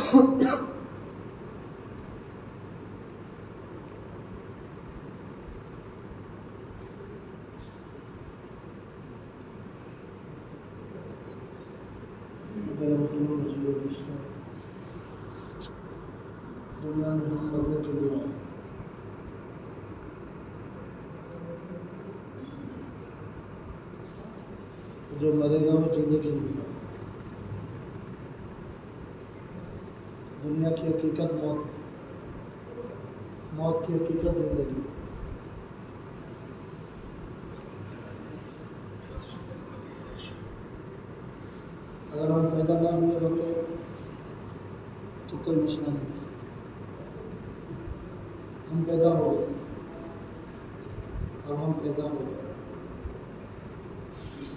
میرے محترم بزرگوں دوستوں، دنیا میں ہم مرنے کے لیے آئے، جو مرے گا وہ جینے کے لیے آئے۔ دنیا کی حقیقت موت ہے، موت کی حقیقت زندگی ہے۔ اگر ہم پیدا نہ ہوئے ہوتے تو کوئی مسئلہ نہیں تھا، ہم پیدا ہو گئے، اب ہم پیدا ہو گئے،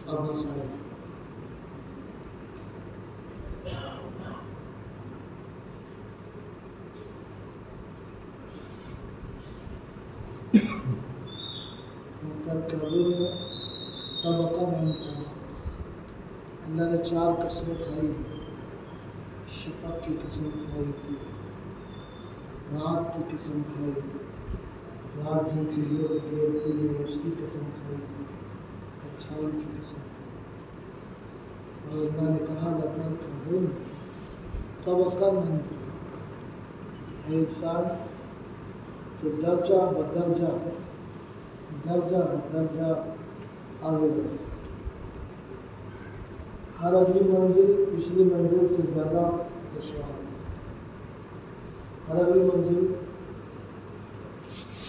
اب مسئلہ ہے۔ اللہ نے 4 قسمیں کھائی ہیں، شفق کی قسم کھائی، رات کی قسم کھائی، رات جن چیزوں کو گھیرتی ہے اس کی قسم کھائی، اور چاند کی قسم کھائی، اور اللہ نے کہا لَتَرْكَبُنَّ طَبَقًا عَن طَبَقٍ، اے انسان تو درجہ بدرجہ آگے بڑھے، ہر اگلی منزل پچھلی منزل سے زیادہ دشوار ہے، ہر اگلی منزل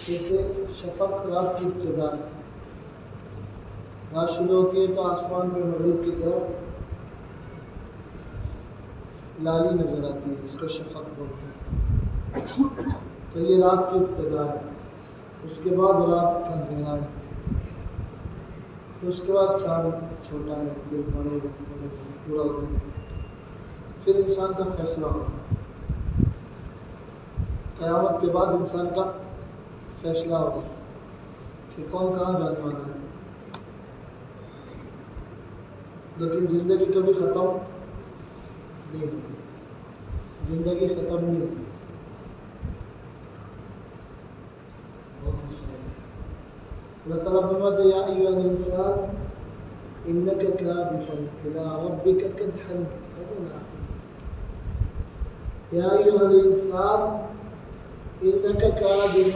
جیسے شفق رات کی ابتدا ہے، رات شروع ہوتی ہے تو آسمان میں مغرب کی طرف لالی نظر آتی ہے، اس کو شفق بولتے ہیں، تو یہ رات کی ابتدا ہے۔ اس کے بعد رات کا اندھیرا ہے، پھر اس کے بعد چاند چھوٹا ہے، پھر بڑے گا پورا ہو جائے گا، پھر انسان کا فیصلہ ہوگا، قیامت کے بعد انسان کا فیصلہ ہوگا کہ کون کہاں جانے والا ہے۔ لیکن زندگی کبھی ختم نہیں ہوگی، زندگی ختم نہیں ہوگی، بہت مسائل ہے۔ اللہ تعالیٰ فرماتے ہیں یا ایھا الانسان انک کادح الی ربک کدحا فملاقیہ، یا ایھا الانسان انک کادح،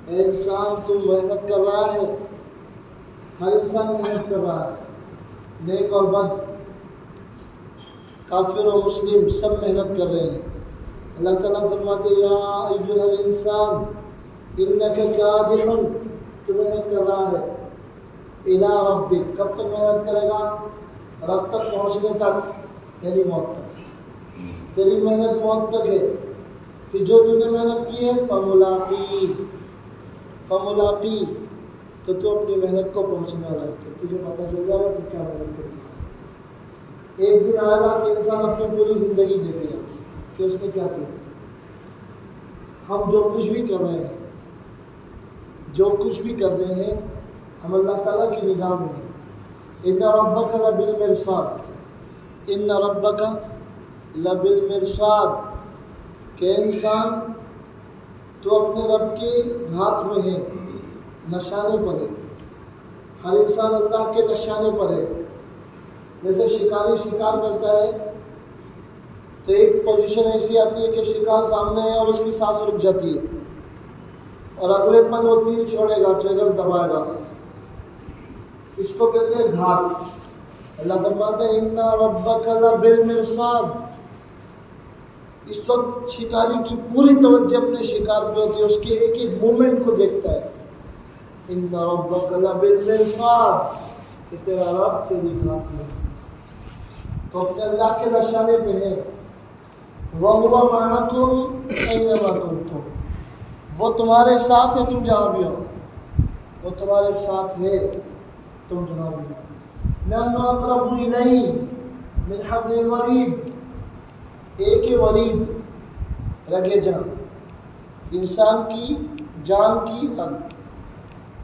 اے انسان تم محنت کر رہا ہے، ہر انسان محنت کر رہا ہے، نیک اور بد، کافر اور مسلم سب محنت کر رہے ہیں۔ اللہ تعالیٰ فرماتے ہیں یا ایھا الانسان انک کادح، تو محنت کر رہا ہے، الی ربک، کب تک محنت کرے گا؟ رب تک پہنچنے تک، یعنی موت تک، تیری محنت موت تک ہے، پھر جو تو نے محنت کی ہے فملاقی، تو تو اپنی محنت کو پہنچنے والا ہے، کہ تجھے پتہ چل جائے گا تو کیا محنت کر رہا ہے۔ ایک دن آئے گا کہ انسان اپنی پوری زندگی دیکھے گا کہ اس نے کیا کیا۔ ہم جو کچھ بھی کر رہے ہیں، جو کچھ بھی کر رہے ہیں، ہم اللہ تعالیٰ کی نگاہ میں ہیں۔ ان ربک لبالمرصاد، ان ربک لبالمرصاد، کہ انسان تو اپنے رب کے ہاتھ میں ہے، نشانے پر ہے، ہر انسان اللہ کے نشانے پر ہے۔ جیسے شکاری شکار کرتا ہے تو ایک پوزیشن ایسی آتی ہے کہ شکار سامنے ہے اور اس کی سانس رک جاتی ہے، اور اگلے پل وہ تیر چھوڑے گا، ٹریگر دبائے گا، اس کو کہتے ہیں گھات۔ اللہ فرماتے ہیں ان ربک لبالمرصاد، اس وقت شکاری کی پوری توجہ اپنے شکار پہ ہوتی ہے، اس کے ایک ایک مومنٹ کو دیکھتا ہے۔ ان ربک لبالمرصاد، کہ تیرا رب تیری گھات میں، تو اپنے اللہ کے نشانے پہ ہے۔ وَهُوَ مَعَكُمْ أَيْنَمَا كُنتُمْ، وہ تمہارے ساتھ ہے تم جہاں بھی ہو، وہ تمہارے ساتھ ہے تم جہاں بھی ہو۔ نَحْنُ أَقْرَبُ إِلَيْهِ مِنْ حَبْلِ الْوَرِيدِ، ایک ورید، رگے جان، انسان کی جان کی رگ،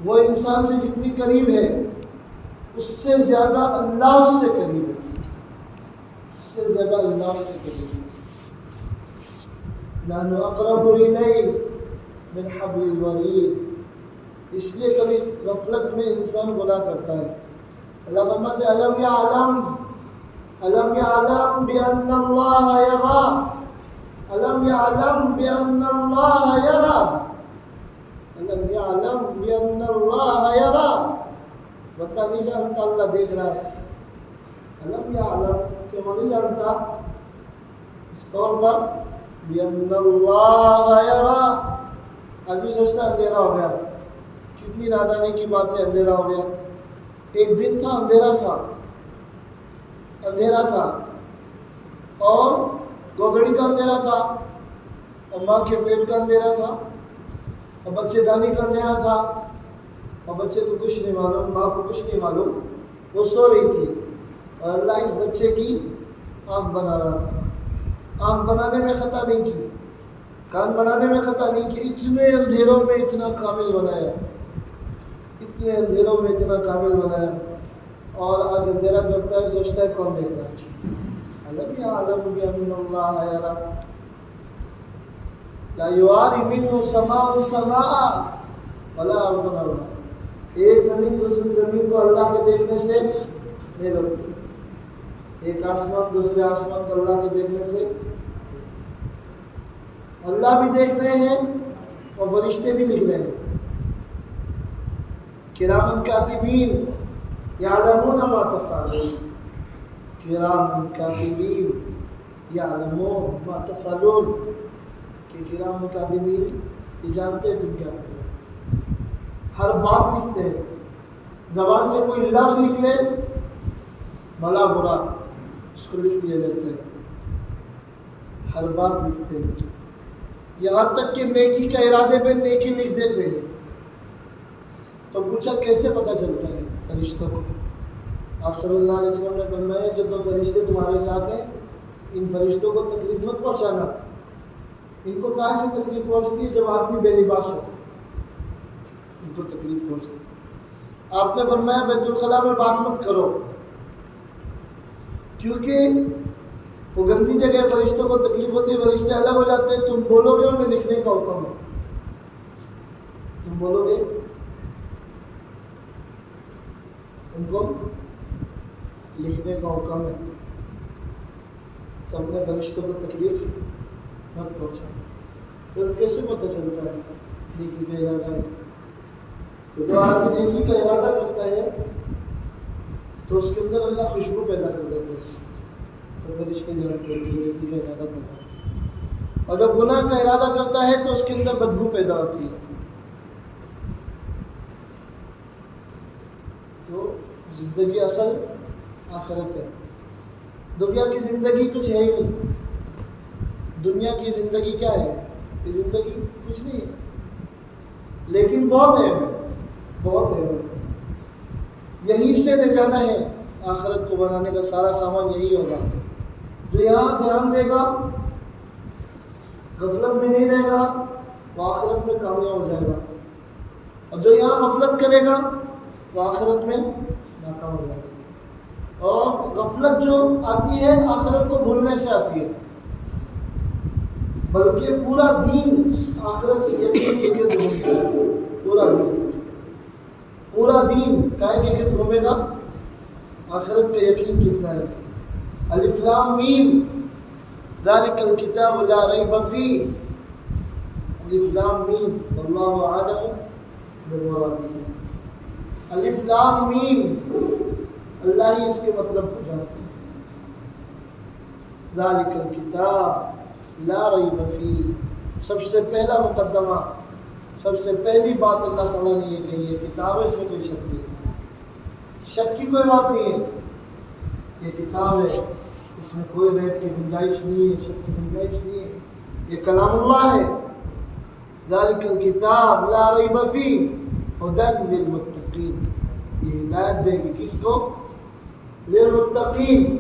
وہ انسان سے جتنی قریب ہے اس سے زیادہ اللہ سے قریب ہے، اس سے زیادہ اللہ سے قریب ہے۔ نحن اقرب الیہ من حبل الورید. اس لیے کبھی غفلت میں انسان گناہ کرتا ہے. اللہ فرماتے ہیں الم یعلم بان اللہ یرا، الم یعلم بان اللہ یرا، الم یعلم بان اللہ یرا. بندہ نہیں جانتا اللہ دیکھ رہا ہے. الم یعلم کہ وہ نہیں جانتا اس طور پر بان اللہ یرا. آدمی سوچتا اندھیرا ہو گیا، کتنی نادانی کی بات ہے، اندھیرا ہو گیا. ایک دن تھا اندھیرا تھا اور گوگڑی کا اندھیرا تھا اور ماں کے پیٹ کا اندھیرا تھا اور بچے دانی کا اندھیرا تھا اور بچے کو کچھ نہیں معلوم، ماں کو کچھ نہیں معلوم. وہ سو رہی تھی اور اللہ اس بچے کی آنکھ بنا رہا تھا. آنکھ بنانے میں خطا نہیں کی، کان بنانے میں خطا نہیں کی. اتنے اندھیروں میں اتنا کامل بنایا، اتنے اندھیروں میں اتنا کامل بنایا. اور آج اندھیرا کرتا ہے، سوچتا ہے کون دیکھ رہا ہے. الم یعلم بان اللہ یرا لا یواری منہ سماء سماء ولا ارض ارضا. ایک زمین دوسری زمین کو اللہ کے دیکھنے سے نہیں روکتی، ایک آسمان دوسرے آسمان کو اللہ کے دیکھنے سے. اللہ بھی دیکھ رہے ہیں اور فرشتے بھی لکھ رہے ہیں. کرام کاتبین یعلمون ما تفعلون، کرام کاتبین یعلمون ما تفعلون، کہ کرام کاتبین یہ جانتے ہیں تم کیا کرو. ہر بات لکھتے ہیں. زبان سے کوئی لفظ نکلے بھلا برا اس کو لکھ دیا جاتا ہے. ہر بات لکھتے ہیں، یہاں تک کہ نیکی کا ارادے پہ نیکی لکھ دیتے ہیں. تو پوچھا کیسے پتہ چلتا ہے فرشتوں کو؟ آپ صلی اللہ علیہ وسلم نے فرمایا جو دو فرشتے تمہارے ساتھ ہیں ان فرشتوں کو تکلیف مت پہنچانا. ان کو کہاں سے تکلیف پہنچتی ہے؟ جب آدمی بے لباس ہو ان کو تکلیف پہنچتی ہے. آپ نے فرمایا بیت الخلاء میں بات مت کرو کیونکہ وہ گندی جگہ، فرشتوں کو تکلیف ہوتی ہے، فرشتے الگ ہو جاتے ہیں. تم بولو گے انہیں لکھنے کا حکم ہے، تم بولو گے ان کو لکھنے کا حکم ہے. تو اپنے فرشتوں کو تکلیف مت پہنچا. پھر کیسے پتہ چلتا ہے نیکی کا ارادہ ہے؟ تو جو آدمی نیکی کا ارادہ کرتا ہے تو اس کے اندر اللہ خوشبو پیدا کر دیتا ہے. تو فرشتے جانتے ہیں کہ نیکی کا ارادہ کرتا ہے. اور جب گناہ کا ارادہ کرتا ہے تو اس کے اندر بدبو پیدا ہوتی ہے. تو زندگی اصل آخرت ہے. دنیا کی زندگی کچھ ہے ہی نہیں. دنیا کی زندگی کیا ہے؟ یہ زندگی کچھ نہیں ہے لیکن بہت ہے، بہت ہے. یہیں سے لے جانا ہے. آخرت کو بنانے کا سارا سامان یہی ہوگا. جو یہاں دھیان دے گا، غفلت میں نہیں رہے گا، وہ آخرت میں کامیاب ہو جائے گا. اور جو یہاں غفلت کرے گا وہ آخرت میں ناکام ہو جائے گا. اور غفلت جو آتی ہے آخرت کو بھولنے سے آتی ہے، بلکہ پورا دین آخرت کے یقین کے گرد گھومتا ہے. پورا دین کائے کے گرد گھومے گا؟ آخرت کا یقین کتنا ہے. الف لام میم ذالک الکتاب لا ریب فیہ، الف لام میم واللہ اعلم بمرادہ. الف لام میم اللہ ہی اس کے مطلب کو جانتے ہیں. ذالک الکتاب لا ریب فیہ، سب سے پہلا مقدمہ، سب سے پہلی بات اللہ تعالیٰ نے یہ کہی ہے کتاب ہے، اس میں کوئی شک نہیں، شک کی کوئی بات نہیں ہے. یہ کتاب ہے، اس میں کوئی ریب کی گنجائش نہیں ہے، شک کی گنجائش نہیں ہے. یہ کلام اللہ ہے. ذالک الکتاب لا ریب فیہ ھدی للمتقین، یہ ہدایت دے گی کس کو؟ للمتقین،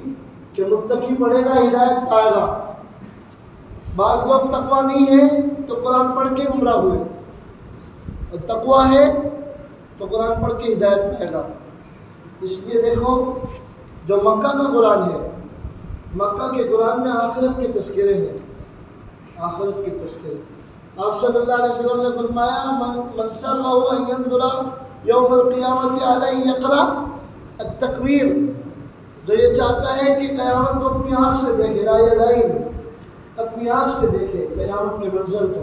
کہ متقی پڑھے گا ہدایت پائے گا. بعض لوگ تقویٰ نہیں ہے تو قرآن پڑھ کے گمراہ ہوئے، اور تقویٰ ہے تو قرآن پڑھ کے ہدایت پائے گا. اس لیے دیکھو جو مکہ کا قرآن ہے، مکہ کے قرآن میں آخرت کے تذکرے ہیں. آخرت کی تذکرے. آپ صلی اللہ علیہ وسلم نے فرمایا من سرہ ان ینظر یوم القیامت علی یقرأ التکویر، جو یہ چاہتا ہے کہ قیامت کو اپنی آنکھ سے دیکھے، رائے لائن اپنی آنکھ سے دیکھے قیامت کے منظر کو،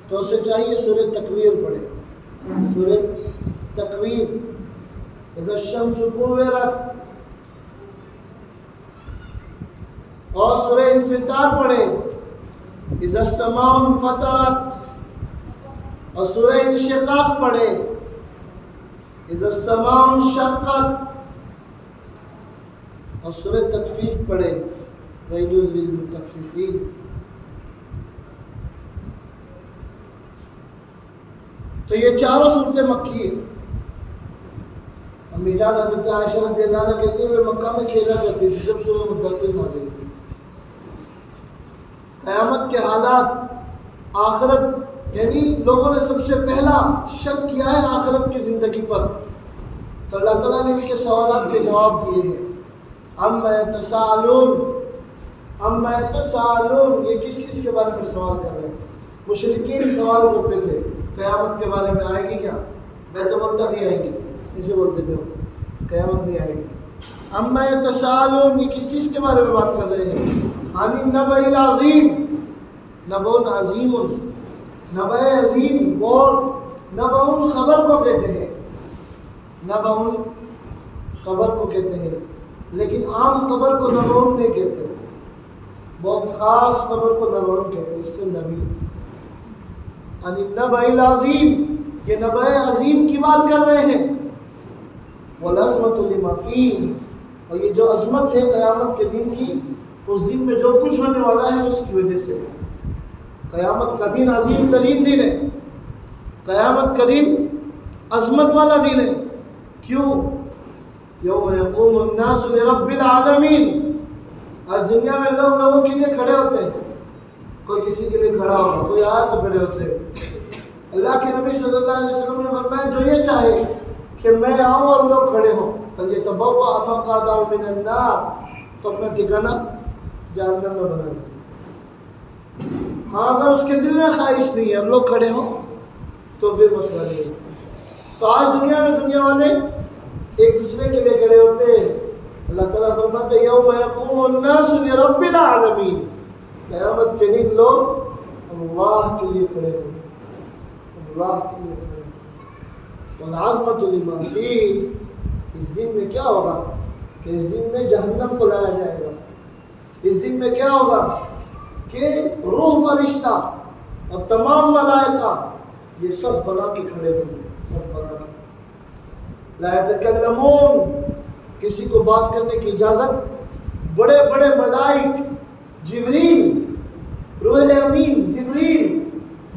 تو اسے چاہیے سورہ تکویر پڑھے. سورہ تکویر، اذا الشمس کورت، اور سورہ انفطار پڑھے، اذا السماء انفطرت، اور سورہ انشقاق پڑھے، اذا السماء انشقت، اور سورہ تطفیف پڑھے، ویل للمطففین. تو یہ چاروں صورتیں مکی ہیں. امی جان حضرت عائشہ رضی اللہ عنہا کہتی ہے وہ مکہ میں کھیلا کرتی تھی جب سورہ مدثر نازل ہوئی. قیامت کے حالات، آخرت، یعنی لوگوں نے سب سے پہلا شک کیا ہے آخرت کی زندگی پر، تو اللہ تعالیٰ نے ان کے سوالات کے جواب دیے ہیں. اما یتساءلون، اما یتساءلون، یہ کس چیز کے بارے میں سوال کر رہے ہیں؟ مشرکین سوال کرتے تھے قیامت کے بارے میں، آئے گی کیا؟ میں تو بولتا نہیں آئے گی، اسے بولتے تھے وہ قیامت نہیں آئے گی. اما یتساءلون، یہ کس چیز کے بارے میں بات کر رہے ہیں؟ عن النبأ العظیم، نبأ عظیم، نبأ عظیم، بہت، نبأ خبر کو کہتے ہیں، نبأ خبر کو کہتے ہیں، لیکن عام خبر کو نبأ نہیں کہتے، بہت خاص خبر کو نبأ کہتے ہیں، اس سے نبی. عن النبأ العظیم، یہ نبأ عظیم کی بات کر رہے ہیں. والعظمۃ لما فیہ، اور یہ جو عظمت ہے قیامت کے دن کی، اس دن میں جو کچھ ہونے والا ہے اس کی وجہ سے. قیامت کا دن عظیم ترین دن ہے، قیامت کا دن عظمت والا دن ہے. کیوں؟ یوم یقوم الناس لرب العالمین، آج دنیا میں لوگ لوگوں کے لیے کھڑے ہوتے ہیں، کوئی کسی کے لیے کھڑا ہوگا، کوئی آیا تو کھڑے ہوتے ہیں. اللہ کے نبی صلی اللہ علیہ وسلم نے فرمایا جو یہ چاہے کہ میں آؤں اور لوگ کھڑے ہوں، فلیتبوأ مقعدہ من النار، تو اپنا ٹھکانہ جہنم میں بنا لیں. ہاں اگر اس کے دل میں خواہش نہیں ہے اور لوگ کھڑے ہوں تو پھر مسئلہ نہیں ہے. تو آج دنیا میں دنیا والے ایک دوسرے کے لیے کھڑے ہوتے ہیں. اللہ تعالیٰ فرماتے ہیں یوم یقوم الناس لرب العالمین، قیامت کے دن لوگ اللہ کے لیے کھڑے ہوں گے، اللہ کے لیے کھڑے ہوں گے. والعظمۃ لما فیہ، اس دن میں کیا ہوگا کہ اس دن میں جہنم کو لایا جائے گا. اس دن میں کیا ہوگا کہ روح فرشتہ اور تمام ملائکہ یہ سب بنا کے کھڑے ہوں گے، سب بنا کے. لا یتکلمون، کسی کو بات کرنے کی اجازت، بڑے بڑے ملائک، جبریل، روح امین،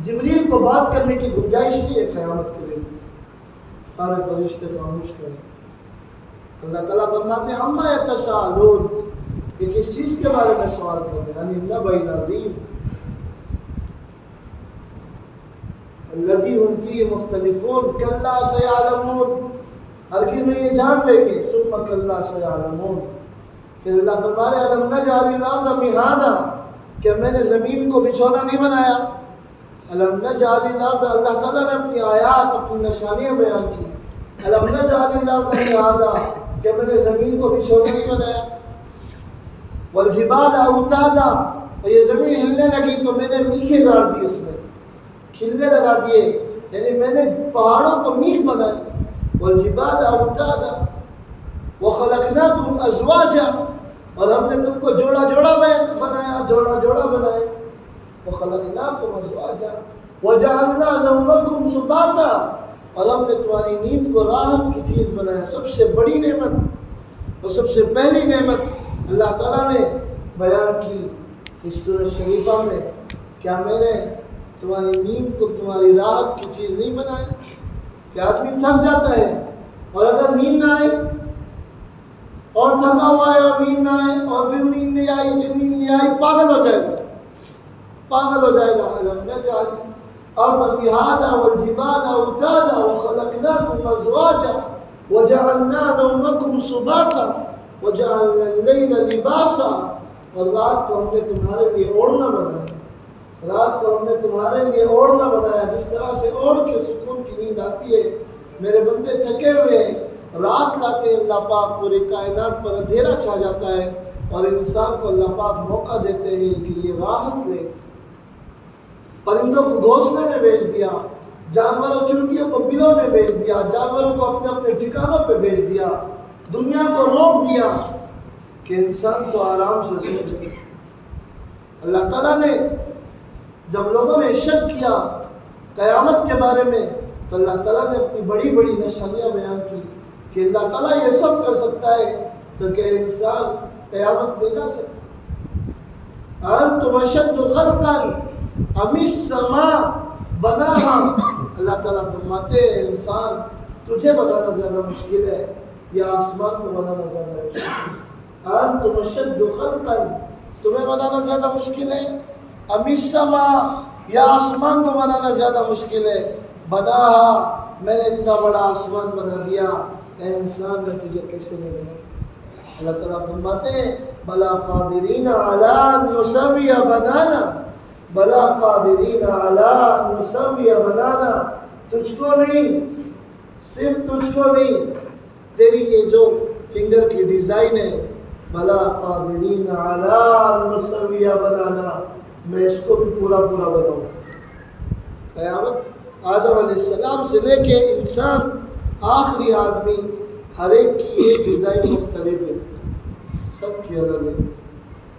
جبریل کو بات کرنے کی گنجائش نہیں ہے قیامت کے دن. سارے فرشتے خاموش کریں. تو اللہ تعالیٰ فرماتے ہیں اما یتساءلون، یہ کس چیز کے بارے میں سوال کر رہے ہیں؟ عن النبأ العظیم الذی هم فیہ مختلفون کلا سیعلمون، ہرگز میں یہ جان لیں گے، ثم کلا سیعلمون. پھر اللہ فرما رہے الم نجعل الارض مہادا، کیا میں نے زمین کو بچھونا نہیں بنایا؟ الم نجعل الارض، اللہ تعالیٰ نے اپنی آیات، اپنی نشانیاں بیان کی. الم نجعل الارض مہادا، کیا میں نے زمین کو بچھونا نہیں بنایا؟ والجبال اوتادا، اور یہ زمین ہلنے لگی تو میں نے میخیں گاڑ دی، اس میں کھلنے لگا دیے، یعنی میں نے پہاڑوں کو میخ بنائے. والجبال اوتادا وخلقناکم ازواجا، اور ہم نے تم کو جوڑا جوڑا بنایا، جوڑا جوڑا بنائے. وخلقناکم ازواجا وجعلنا نومکم سباتا، اور ہم نے تمہاری نیند کو راحت کی چیز بنایا. سب سے بڑی نعمت اور سب سے پہلی نعمت اللہ تعالیٰ نے بیان کی اس سورۃ شریفہ میں، کیا میں نے تمہاری نیند کو تمہاری راحت کی چیز نہیں بنایا؟ کہ آدمی تھک جاتا ہے، اور اگر نیند نہ آئے اور تھکا ہوا ہے اور نیند نہ آئے اور پھر نیند نہیں آئی، پھر نیند نہیں آئی، پاگل ہو جائے گا، پاگل ہو جائے گا. الم نجعل الارض مہادا والجبال اوتادا وخلقناکم ازواجا وجعلنا نومکم سباتا وجعلنا اللیل لباسا، اور رات کو ہم نے تمہارے لیے اوڑھنا بنایا. رات کو ہم نے تمہارے لیے اوڑھنا بنایا، جس طرح سے اوڑھ کے سکون کی نیند آتی ہے۔ میرے بندے تھکے ہوئے ہیں، رات لاتے ہیں اللہ پاک، پوری کائنات پر اندھیرا چھا جاتا ہے اور انسان کو اللہ پاک موقع دیتے ہیں کہ یہ راحت لے۔ پرندوں کو گھونسلے میں بھیج دیا، جانوروں چڑیوں کو بلوں میں بھیج دیا، جانوروں کو اپنے اپنے ٹھکانوں پہ بھیج دیا، دنیا کو روک دیا کہ انسان تو آرام سے سو جائے۔ اللہ تعالیٰ نے جب لوگوں نے شک کیا قیامت کے بارے میں تو اللہ تعالیٰ نے اپنی بڑی بڑی نشانیاں بیان کی کہ اللہ تعالیٰ یہ سب کر سکتا ہے تو کہ انسان قیامت نہیں لا سکتا۔ انتم اشد خلقا ام السماء بناہا، اللہ تعالیٰ فرماتے ہیں انسان تجھے بنانا زیادہ مشکل ہے یا آسمان کو بنانا زیادہ مشکل ہے؟ انتم اشد خلقا، تمہیں بنانا زیادہ مشکل ہے، ام السماء یا آسمان کو بنانا زیادہ مشکل ہے؟ بناہا، میں نے اتنا بڑا آسمان بنا دیا، اے انسان میں تجھے کیسے نہیں بنا؟ اللہ تعالیٰ فرماتے ہیں بلا قادرین علی ان نسوی بنانا، بلا قادرین علی ان نسوی بنانا، تجھ کو نہیں، صرف تجھ کو نہیں، تیری یہ جو فنگر کی ڈیزائن ہے، بلا قادرین علی ان نسوی بنانا، میں اس کو بھی پورا پورا بناؤں گا۔ قیامت آدم علیہ السلام سے لے کے انسان آخری آدمی، ہر ایک کی ایک ڈیزائن مختلف ہے، سب کی الگ ہے۔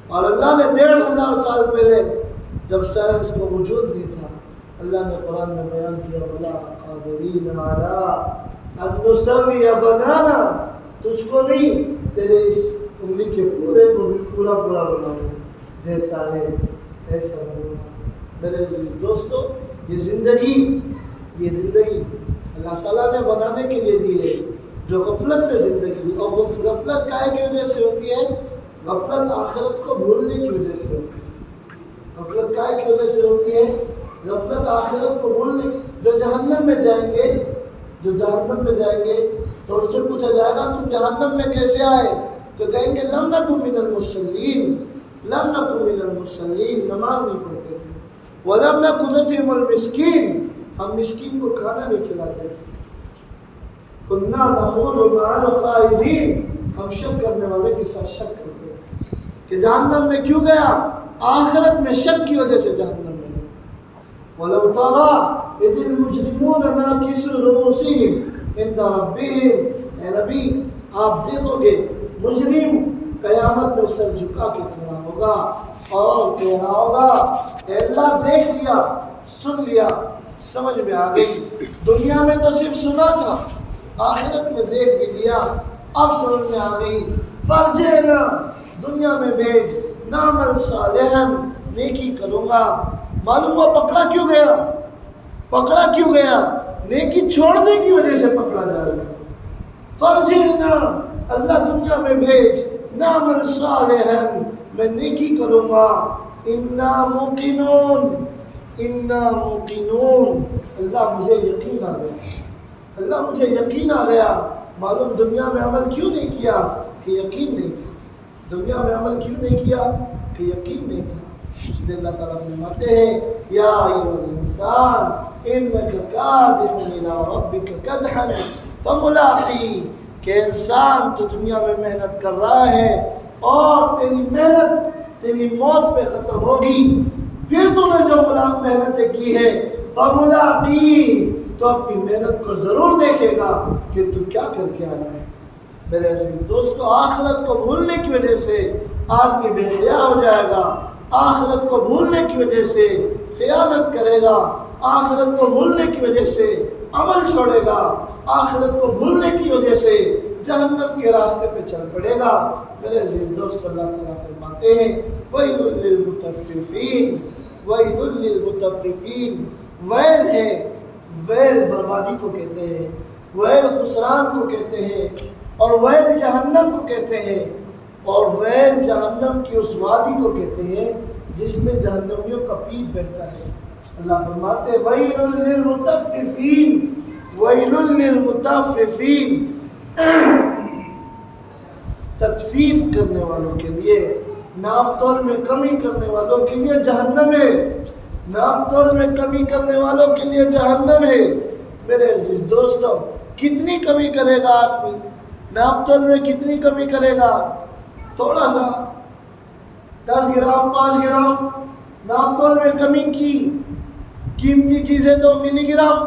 اور اللہ نے 1500 سال پہلے جب سائنس کو وجود نہیں تھا، اللہ نے قرآن میں بیان کیا بلا قادرین علی ان نسوی بنانا، تجھ کو نہیں، تیرے اس انگلی کے پورے کو بھی پورا پورا بناؤں جیسا ہے ایسا بناؤں۔ میرے عزیز دوستو، یہ زندگی اللہ تعالیٰ نے بنانے کے لیے دی ہے، جو غفلت میں زندگی، اور غفلت کائے کی وجہ سے ہوتی ہے؟ غفلت آخرت کو بھولنے کی وجہ سے ہوتی ہے۔ غفلت کائے کی وجہ سے ہوتی ہے؟ غفلت آخرت کو بھولنے۔ جو جہنم میں جائیں گے تو ان سے پوچھا جائے گا تم جہنم میں کیسے آئے؟ تو کہیں گے لم نکن من المصلین، لم نکن من المصلین، نماز نہیں پڑھتے تھے، ولم نکن نطعم المسکین، ہم مسکین کو کھانا نہیں کھلاتے تھے، کنا نخوض مع الخائضین، ہم شک کرنے والے کے ساتھ شک کرتے تھے کہ جہنم میں کیوں گیا؟ آخرت میں شک کی وجہ سے جہنم میں گیا۔ وَلَوْ تَرَىٰ إِذِ الْمُجْرِمُونَ نَاكِسُو رُءُوسِهِمْ عِنْدَ رَبِّهِمْ، اے نبی آپ دیکھو گے مجرم قیامت میں سر جھکا کے کھڑا ہوگا اور کہہ رہا ہوگا اے اللہ دیکھ لیا، سن لیا، سمجھ میں آ گئی، دنیا میں تو صرف سنا تھا، آخرت میں دیکھ بھی لیا، اب سمجھ میں آ گئی، فرجعنا، دنیا میں بھیج، نعمل صالحا، نیکی کروں گا۔ معلوم ہوا پکڑا کیوں گیا؟ نیکی چھوڑنے کی وجہ سے پکڑا جا رہا ہے۔ فرجعنا، اللہ دنیا میں بھیج، نعمل صالحا، میں نیکی کروں گا، انا موقنون، اللہ مجھے یقین آ گیا، معلوم دنیا میں عمل کیوں نہیں کیا کہ یقین نہیں تھا، دنیا میں عمل کیوں نہیں کیا کہ یقین نہیں تھا۔ اس لیے اللہ تعالیٰ فرماتے ہیں یا ایھا الانسان انک کادح الی ربک کدحا فملاقی، کہ انسان تو دنیا میں محنت کر رہا ہے اور تیری محنت تیری موت پہ ختم ہوگی، پھر تو نے جو محنتیں کی ہے فملاقی، تو اپنی محنت کو ضرور دیکھے گا کہ تو کیا کر کے آنا ہے۔ میرے عزیز دوستو، آخرت کو بھولنے کی وجہ سے آدمی بے حیا ہو جائے گا، آخرت کو بھولنے کی وجہ سے خیانت کرے گا، آخرت کو بھولنے کی وجہ سے عمل چھوڑے گا، آخرت کو بھولنے کی وجہ سے جہنم کے راستے پہ چل پڑے گا۔ میرے عزیز دوست، اللہ تعالیٰ فرماتے ہیں وَيْلٌ لِّلْمُطَفِّفِينَ، وَيْلٌ لِّلْمُطَفِّفِينَ، ویل ہے، ویل بربادی کو کہتے ہیں، ویل خسران کو کہتے ہیں، اور ویل جہنم کو کہتے ہیں، اور ویل جہنم کی اس وادی کو کہتے ہیں جس میں جہنمیوں کا پیپ بہتا ہے۔ اللہ فرماتے ہیں وَيْلٌ لِّلْمُطَفِّفِينَ، وَيْلٌ لِّلْمُطَفِّفِينَ، تطفیف کرنے والوں کے لیے، نام تول میں کمی کرنے والوں کے لیے جہنم ہے۔ ناپ تول میں کمی کرنے والوں کے لیے جہنم ہے۔ میرے عزیز دوستوں، کتنی کمی کرے گا آدمی؟ ناپ تول میں کتنی کمی کرے گا؟ تھوڑا سا 10 گرام 5 گرام ناپ تول میں کمی کی، قیمتی چیزیں تو ملی گرام،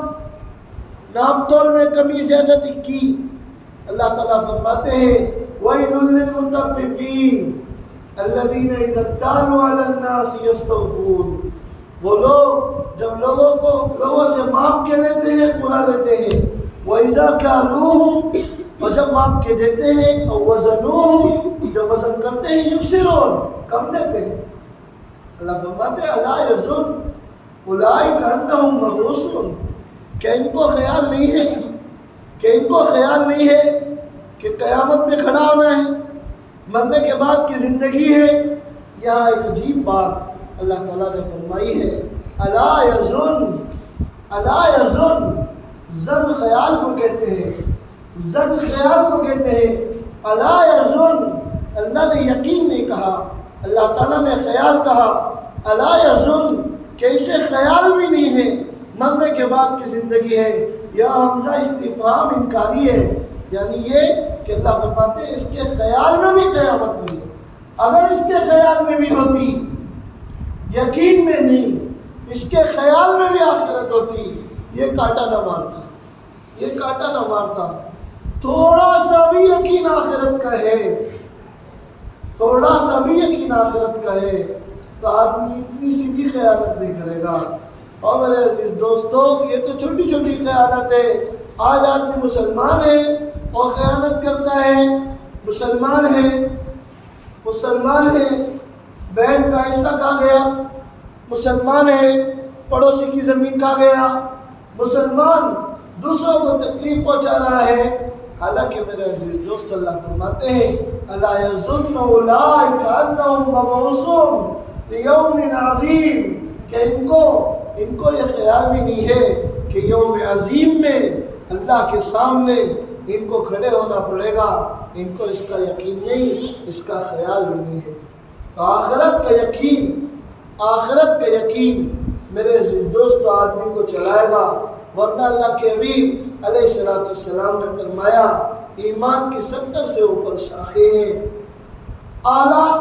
ناپ تول میں کمی زیادتی کی۔ اللہ تعالیٰ فرماتے ہیں وَيْلٌ لِّلْمُطَفِّفِينَ الَّذِينَ إِذَا اكْتَالُوا عَلَى النَّاسِ يَسْتَوْفُونَ، وہ لوگ جب لوگوں سے ماپ کے لیتے ہیں، پورا لیتے ہیں، وَإِذَا كَالُوهُمْ، اور جب ماپ کے دیتے ہیں، اور وَزَنُوهُمْ، جب وزن کرتے ہیں، يُخْسِرُونَ، کم دیتے ہیں۔ اللہ فرماتے ہیں أَلَا يَظُنُّ أُولَٰئِكَ أَنَّهُم مَّبْعُوثُونَ، کہ ان کو خیال نہیں ہے کہ قیامت میں کھڑا ہونا ہے، مرنے کے بعد کی زندگی ہے۔ یہاں ایک عجیب بات اللہ تعالیٰ نے فرمائی ہے، الا یظن، زن خیال کو کہتے ہیں، الا یظن، اللہ نے یقین نہیں کہا، اللہ تعالیٰ نے خیال کہا، الا یظن، کہ اسے خیال بھی نہیں ہے مرنے کے بعد کی زندگی ہے۔ یا حمزہ استفہام انکاری ہے، یعنی یہ کہ اللہ فرماتے ہیں اس کے خیال میں بھی قیامت نہیں ہے۔ اگر اس کے خیال میں بھی ہوتی، یقین میں نہیں، اس کے خیال میں بھی آخرت ہوتی، یہ کانٹا نہ مارتا۔ تھوڑا سا بھی یقین آخرت کا ہے تو آدمی اتنی سی بھی خیانت نہیں کرے گا۔ اور میرے عزیز دوستو، یہ تو چھوٹی چھوٹی خیانت ہے۔ آج آدمی مسلمان ہے اور خیانت کرتا ہے، مسلمان ہے بہن کا حصہ کھا گیا، مسلمان ہے پڑوسی کی زمین کھا گیا، مسلمان دوسروں کو تکلیف پہنچا رہا ہے۔ حالانکہ میرے عزیز دوست، اللہ فرماتے ہیں الا یظن اولئک انہم مبعوثون لیوم عظیم، کہ ان کو یہ خیال بھی نہیں ہے کہ یوم عظیم میں اللہ کے سامنے ان کو کھڑے ہونا پڑے گا، ان کو اس کا یقین نہیں، اس کا خیال بھی نہیں ہے۔ تو آخرت کا یقین میرے عزیز دوست آدمی کو چلائے گا، ورنہ اللہ کے حبیب علیہ السلام نے فرمایا ایمان کی 70 سے اوپر شاخیں ہیں۔ اعلیٰ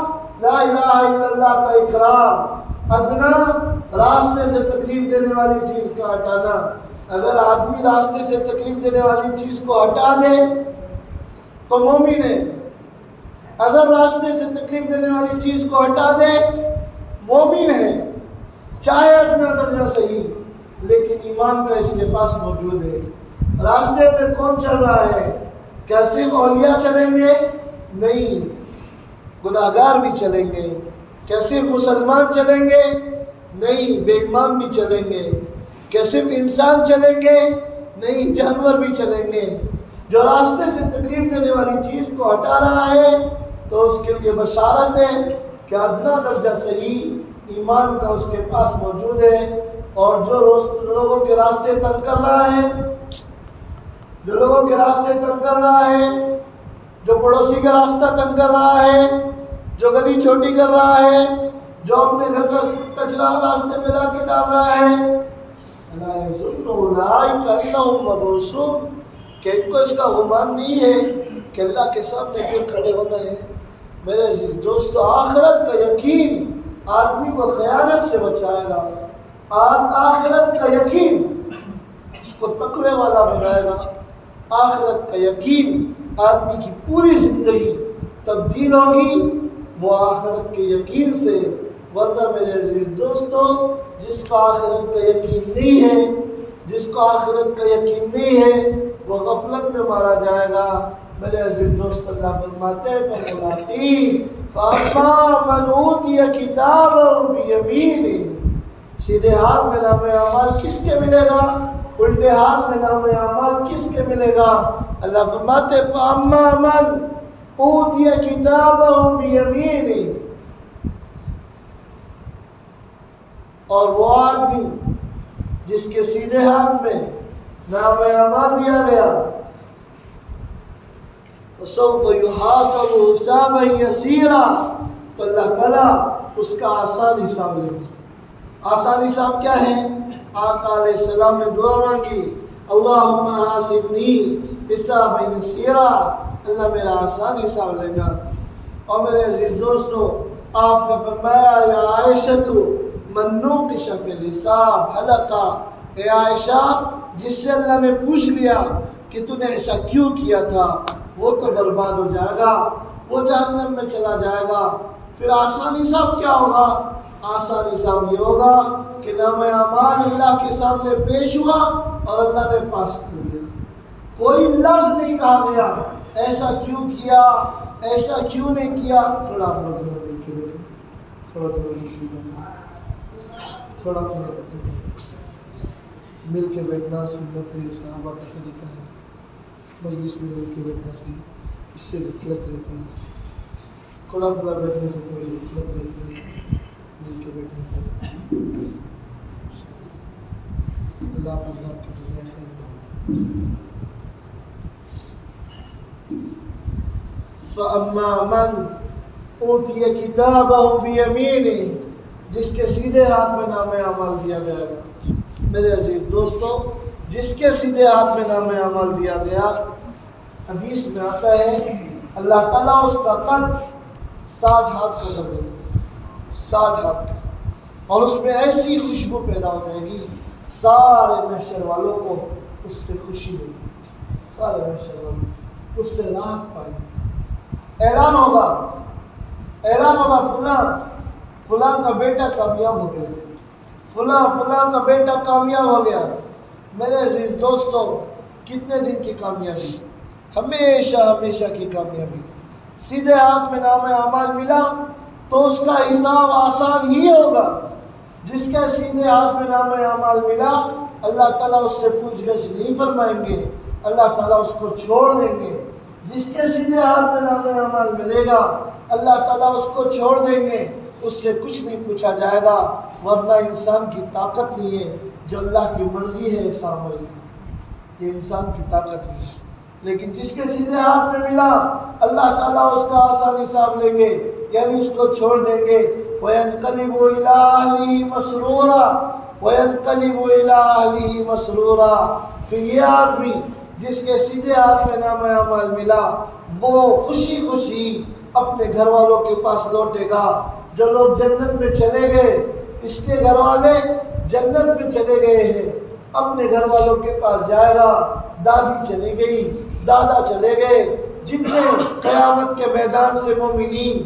لا الہ الا اللہ کا اقرار، ادنا راستے سے تکلیف دینے والی چیز کا ہٹانا۔ اگر آدمی راستے سے تکلیف دینے والی چیز کو ہٹا دے تو مومن ہے، اگر راستے سے تکلیف دینے والی چیز کو ہٹا دے مومن ہے، چاہے اپنا درجہ صحیح، لیکن ایمان کا اس کے پاس موجود ہے۔ راستے پہ کون چل رہا ہے؟ کیا صرف اولیاء چلیں گے؟ نہیں، گناہگار بھی چلیں گے۔ کیا صرف مسلمان چلیں گے؟ نہیں، بے ایمان بھی چلیں گے۔ کیا صرف انسان چلیں گے؟ نہیں، جانور بھی چلیں گے۔ جو راستے سے تکلیف دینے والی چیز کو ہٹا رہا ہے تو اس کے لیے بشارت ہے کہ ادنا درجہ صحیح ایمان کا اس کے پاس موجود ہے۔ اور جو لوگوں کے راستے تنگ کر رہا ہے، جو پڑوسی کا راستہ تنگ کر رہا ہے، جو گلی چھوٹی کر رہا ہے، جو اپنے گھر کا کچرا راستے پہ لا کے ڈال رہا ہے، الا یظن اولئک انہم مبعوثون، کہ ان کو اس کا گمان نہیں ہے کہ اللہ کے سامنے پھر کھڑے ہونا ہے۔ میرے عزیز دوستو، آخرت کا یقین آدمی کو خیانت سے بچائے گا۔ آخرت کا یقین اس کو تقوی والا بنائے گا۔ آخرت کا یقین آدمی کی پوری زندگی تبدیل ہوگی وہ آخرت کے یقین سے۔ ورنہ میرے عزیز دوستو، جس کو آخرت کا یقین نہیں ہے وہ غفلت میں مارا جائے گا۔ میرے عزیز دوست، اللہ فرماتے ہیں فَأَمَّا مَنْ أُوتِيَ كِتَابَهُ بِيَمِينِهِ، سیدھے ہاتھ میں نام اعمال کس کے ملے گا؟ الٹے ہاتھ میں نام اعمال کس کے ملے گا؟ اللہ فرماتے فَأَمَّا مَنْ أُوتِيَ كِتَابَهُ بِيَمِينِهِ، اور وہ آدمی جس کے سیدھے ہاتھ میں نام اعمال دیا گیا، فَسَوْفَ يُحَاسَبُ حِسَابًا يَسِيرًا، تو اللہ تعالیٰ اس کا آسان حساب لیں گے۔ آسانی صاحب کیا ہے؟ آقا علیہ السلام نے دعا مانگی، اللہم حاسبنی حسابا یسیرا، اللہ میرا آسان حساب لینا۔ اور میرے عزیز دوستو، آپ نے فرمایا یا عائشہ تو من نوقش فی الحساب ہلکا، اے عائشہ جس سے اللہ نے پوچھ لیا کہ تو نے ایسا کیوں کیا تھا وہ تو برباد ہو جائے گا، وہ جہنم میں چلا جائے گا۔ پھر آسان حساب کیا ہوگا؟ آسان حساب یہ ہوگا کہ نام اعمال اللہ کے سامنے پیش ہوا اور اللہ نے پاس کر دیا، کوئی لفظ نہیں کہا گیا ایسا کیوں کیا، ایسا کیوں نہیں کیا۔ تھوڑا مل کے بیٹھے، تھوڑا مل کے بیٹھنا سنت ہے، صحابہ کا طریقہ ہے، مجلس میں مل کے بیٹھنا چاہیے، اس سے غفلت رہتی ہے، کھلا کھلا بیٹھنے سے تھوڑی غفلت رہتی ہے، مل کے بیٹھنے سے۔ اللہ کا ذات کی جزائے خیر۔ فَأَمَّا مَنْ أُوتِيَ كِتَابَهُ بِيَمِينِهِ، جس کے سیدھے ہاتھ میں نام اعمال دیا جائے گا۔ میرے عزیز دوستو، جس کے سیدھے ہاتھ میں نام اعمال دیا گیا، حدیث میں آتا ہے اللہ تعالیٰ اس کا قد 60 ہاتھ کا کر دے گا، 60 ہاتھ کا، اور اس میں ایسی خوشبو پیدا ہو جائے گی سارے محشر والوں کو اس سے خوشی ہوگی، سارے محشر والوں اس سے راحت پائیں گے۔ اعلان ہوگا فلاں کا بیٹا کامیاب ہو گیا، فلاں کا بیٹا کامیاب ہو گیا۔ میرے عزیز دوستو، کتنے دن کی کامیابی؟ ہمیشہ کی کامیابی۔ سیدھے ہاتھ میں نام اعمال ملا تو اس کا حساب آسان ہی ہوگا۔ جس کے سیدھے ہاتھ میں نام اعمال ملا، اللہ تعالیٰ اس سے پوچھ گچھ نہیں فرمائیں گے، اللہ تعالیٰ اس کو چھوڑ دیں گے۔ جس کے سیدھے ہاتھ میں نام اعمال ملے گا، اللہ تعالیٰ اس کو چھوڑ دیں گے، اس سے کچھ نہیں پوچھا جائے گا، ورنہ انسان کی طاقت نہیں ہے جو اللہ کی مرضی ہے ایسا عمل کی، یہ انسان کی طاقت نہیں ہے۔ لیکن جس کے سیدھے ہاتھ میں ملا، اللہ تعالیٰ اس کا آسان حساب لیں گے، یعنی اس کو چھوڑ دیں گے۔ وَيَنْقَلِبُ إِلَىٰ أَهْلِهِ مَسْرُورًا وَيَنْقَلِبُ إِلَىٰ أَهْلِهِ مَسْرُورًا۔ پھر یہ آدمی جس کے سیدھے ہاتھ میں نام اعمال ملا، وہ خوشی اپنے گھر والوں کے پاس لوٹے گا۔ جو لوگ جنت میں چلے گئے، اس کے گھر والے جنت میں چلے گئے ہیں، اپنے گھر والوں کے پاس جائے گا۔ دادی چلی گئی، دادا چلے گئے، جتنے قیامت کے میدان سے مومنین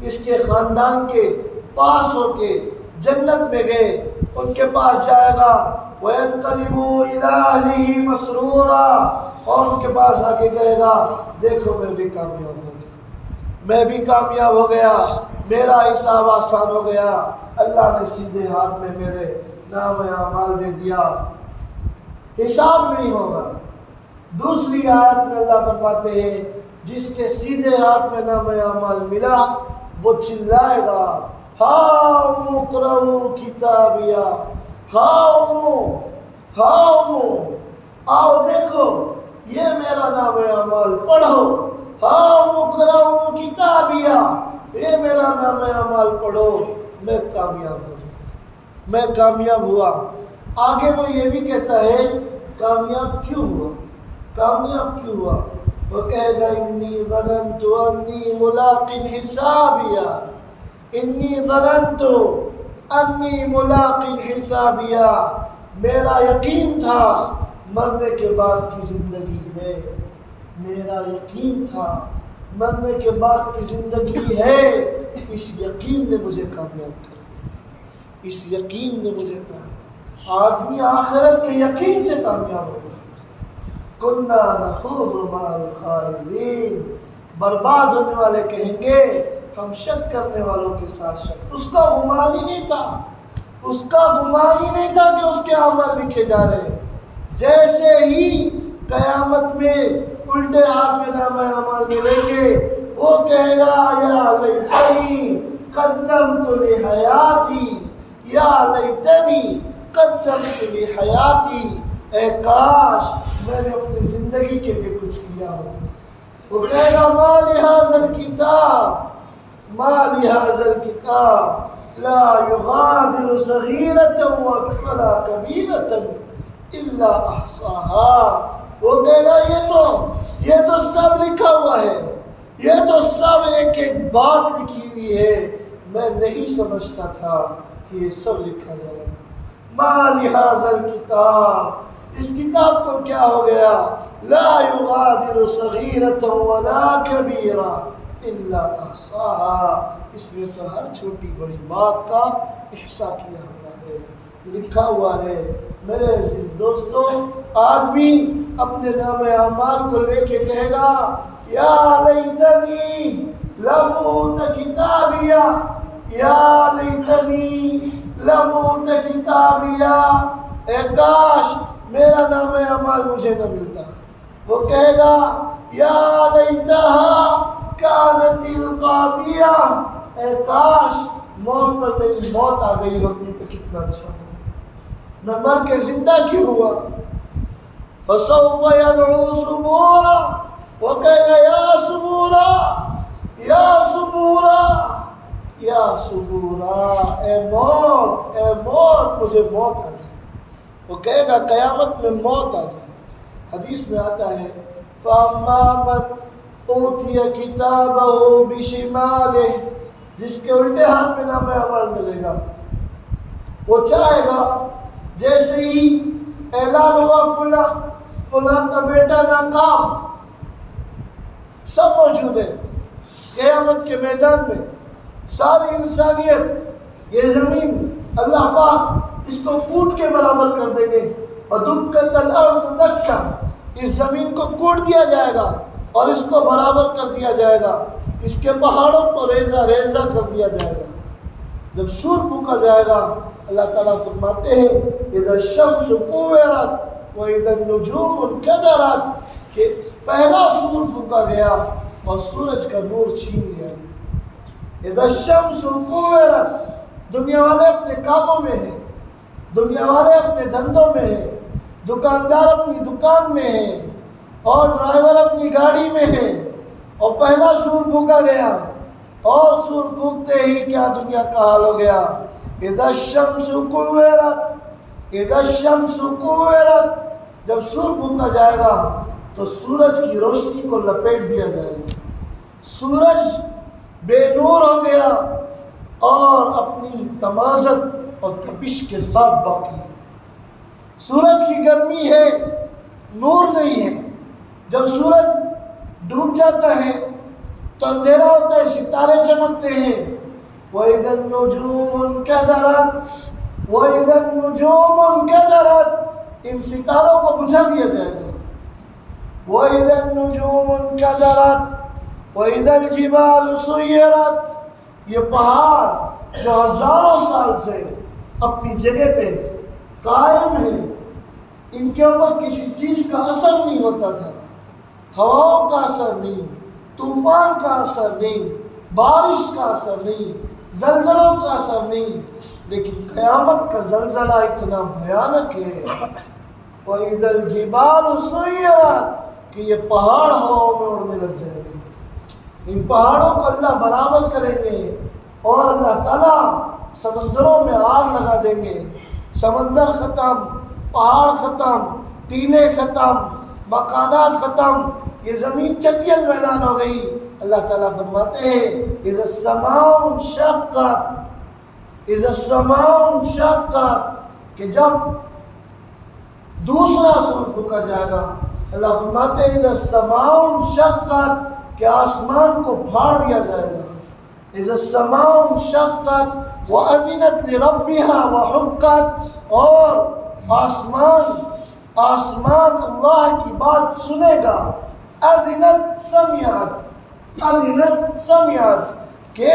اس کے خاندان کے پاس ہو کے جنت میں گئے، ان کے پاس جائے گا۔ وَيَنْقَلِبُ إِلَىٰ أَهْلِهِ مَسْرُورًا، اور ان کے پاس آ کے کہے گا دیکھو میں بھی کامیاب ہو گیا، میں بھی کامیاب ہو گیا، میرا حساب آسان ہو گیا، اللہ نے سیدھے ہاتھ میں میرے نام اعمال دے دیا، حساب نہیں ہوگا۔ دوسری آیت میں اللہ فرماتے ہیں جس کے سیدھے ہاتھ میں نام اعمال ملا، وہ چلائے گا ہاؤ اقرؤ کتابیہ، ہاؤ آؤ دیکھو یہ میرا نام اعمال پڑھو، ہاؤ اقرؤ کتابیہ، یہ میرا نام اعمال پڑھو، میں کامیاب ہو گیا، میں کامیاب ہوا۔ آگے وہ یہ بھی کہتا ہے کامیاب کیوں ہوا؟ وہ کہے گا انی ظننت انی ملاق حسابیہ، انی ظننت انی ملاق حسابیہ، میرا یقین تھا مرنے کے بعد کی زندگی ہے، میرا یقین تھا مرنے کے بعد کی زندگی ہے، اس یقین نے مجھے کامیاب کر دیا، اس یقین نے مجھے کامیاب۔ آدمی آخرت کے یقین سے کامیاب ہوگا۔ کُنَّا نَخُوضُ مَعَ الْخَائِضِينَ، برباد ہونے والے کہیں گے ہم شک کرنے والوں کے ساتھ شک۔ اس کا گمان ہی نہیں تھا کہ اس کے عمل لکھے جا رہے ہیں۔ جیسے ہی قیامت میں الٹے ہاتھ میں نام اعمال ملیں گے، وہ کہے گا یا لیتنی قدمت لحیاتی، یا لیتنی قدمت لحیاتی، اے کاش میں نے اپنی زندگی کے لیے کچھ کیا ہوتا۔ وہ کہے گا ما لہذا الکتاب لا يغادر صغيرة ولا كبيرة إلا أحصاها. وہ کہے گا یہ تو سب لکھا ہوا ہے، یہ تو سب ایک ایک بات لکھی ہوئی ہے، میں نہیں سمجھتا تھا کہ یہ سب لکھا جائے گا. ما لہذا الکتاب، اس کتاب کو کیا ہو گیا؟ لا یغادر صغیرۃ ولا کبیرہ الا احصاها، اس نے تو ہر چھوٹی بڑی بات کا احصاء کیا ہوا ہے، لکھا ہوا ہے. میرے عزیز دوستو، آدمی اپنے نام اعمال کو لے کے کہے گا یا لیتنی لم اوت کتابیا، یا لیتنی لم اوت کتابیا، اے کاش میرا نام اعمال مجھے نہ ملتا. وہ کہے گا یا لیتہا کانت القاضیہ، اے کاش موت پر میری موت آ گئی ہوتی تو کتنا اچھا ہو، میں مر کے زندہ کیوں ہوا. فسوف يدعو ثبورا، وہ کہے گا یا ثبورا یا ثبورا یا ثبورا، اے موت مجھے موت آ جائے. وہ کہے گا قیامت میں موت آ جائے. حدیث میں آتا ہے فَأَمَّا مَنْ أُوتِيَ كِتَابَهُ بِشِمَالِهِ، جس کے الٹے ہاتھ میں نام اعمال ملے گا، وہ چاہے گا جیسے ہی اعلان ہوا فلاں کا بیٹا ناکام، سب موجود ہے قیامت کے میدان میں، ساری انسانیت، یہ زمین اللہ پاک اس کو کوٹ کے برابر کر دیں گے. اور دکت الارض دکا، اس زمین کو کوٹ دیا جائے گا اور اس کو برابر کر دیا جائے گا، اس کے پہاڑوں کو ریزہ ریزہ کر دیا جائے گا. جب سور پھونکا جائے گا، اللہ تعالیٰ فرماتے ہیں اذا الشمس كورت واذا النجوم انكدرت، کہ پہلا سور پھونکا گیا اور سورج کا نور چھین لیا گیا. اذا الشمس كورت، دنیا والے اپنے کاموں میں ہیں، دنیا والے اپنے دھندوں میں ہیں، دکاندار اپنی دکان میں ہیں، اور ڈرائیور اپنی گاڑی میں ہے، اور پہلا سور پھونکا گیا اور سور پھونکتے ہی کیا دنیا کا حال ہو گیا. اذا الشمس كورت، اذا الشمس كورت، جب سور پھونکا جائے گا تو سورج کی روشنی کو لپیٹ دیا جائے گا، سورج بے نور ہو گیا اور اپنی تمازت اور تپش کے ساتھ باقی ہے. سورج کی گرمی ہے، نور نہیں ہے. جب سورج ڈوب جاتا ہے تو اندھیرا ہوتا ہے، ستارے چمکتے ہیں. وَإِذَا النُّجُومُ انْكَدَرَتْ، وَإِذَا النُّجُومُ انْكَدَرَتْ، ان ستاروں کو بجھا دیا جائے گا. وَإِذَا النُّجُومُ انْكَدَرَتْ وَإِذَا الْجِبَالُ سُيِّرَتْ، یہ پہاڑ جو ہزاروں سال سے اپنی جگہ پہ قائم ہے، ان کے اوپر کسی چیز کا اثر نہیں ہوتا تھا، ہواؤں کا اثر نہیں، طوفان کا اثر نہیں، بارش کا اثر نہیں، زلزلوں کا اثر نہیں، لیکن قیامت کا زلزلہ اتنا بھیانک ہے. وَإِذَا الْجِبَالُ سُيِّرَتْ، کہ یہ پہاڑ ہواؤں میں اڑنے لگ جائیں گے. ان پہاڑوں کو اللہ برابر کریں گے اور اللہ تعالیٰ سمندروں میں آگ لگا دیں گے. سمندر ختم، پہاڑ ختم، ٹیلے ختم، مکانات ختم، یہ زمین چکیل میدان ہو گئی. اللہ تعالیٰ فرماتے ہیں اذا السماء انشقت، اذا السماء انشقت، کہ جب دوسرا سور پھونکا جائے گا. اللہ فرماتے ہیں اذا السماء انشقت، کہ آسمان کو پھاڑ دیا جائے گا. اذا السماء انشقت وَأَذِنَتْ لِرَبِّهَا وَحُقَّتْ، اور آسمان اللہ کی بات سنے گا. اذنت سمعت، اذنت سمعت، کہ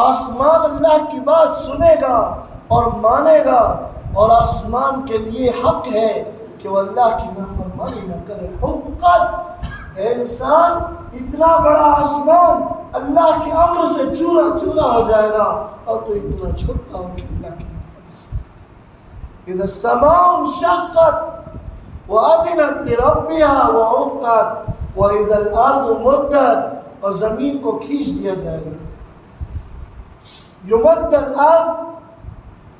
آسمان اللہ کی بات سنے گا اور مانے گا، اور آسمان کے لیے حق ہے کہ وہ اللہ کی نافرمانی نہ کرے. حقت، اے انسان اتنا بڑا آسمان اللہ کے امر سے چورا چورا ہو جائے گا اور تو اتنا چھوٹا ہو کہ اللہ کی نافرمانی. اذا السماء انشقت وَأَذِنَتْ لِرَبِّهَا وَحُقَّتْ وَإِذَا الْأَرْضُ مُدَّتْ، اور زمین کو کھینچ دیا جائے گا. یمد الارض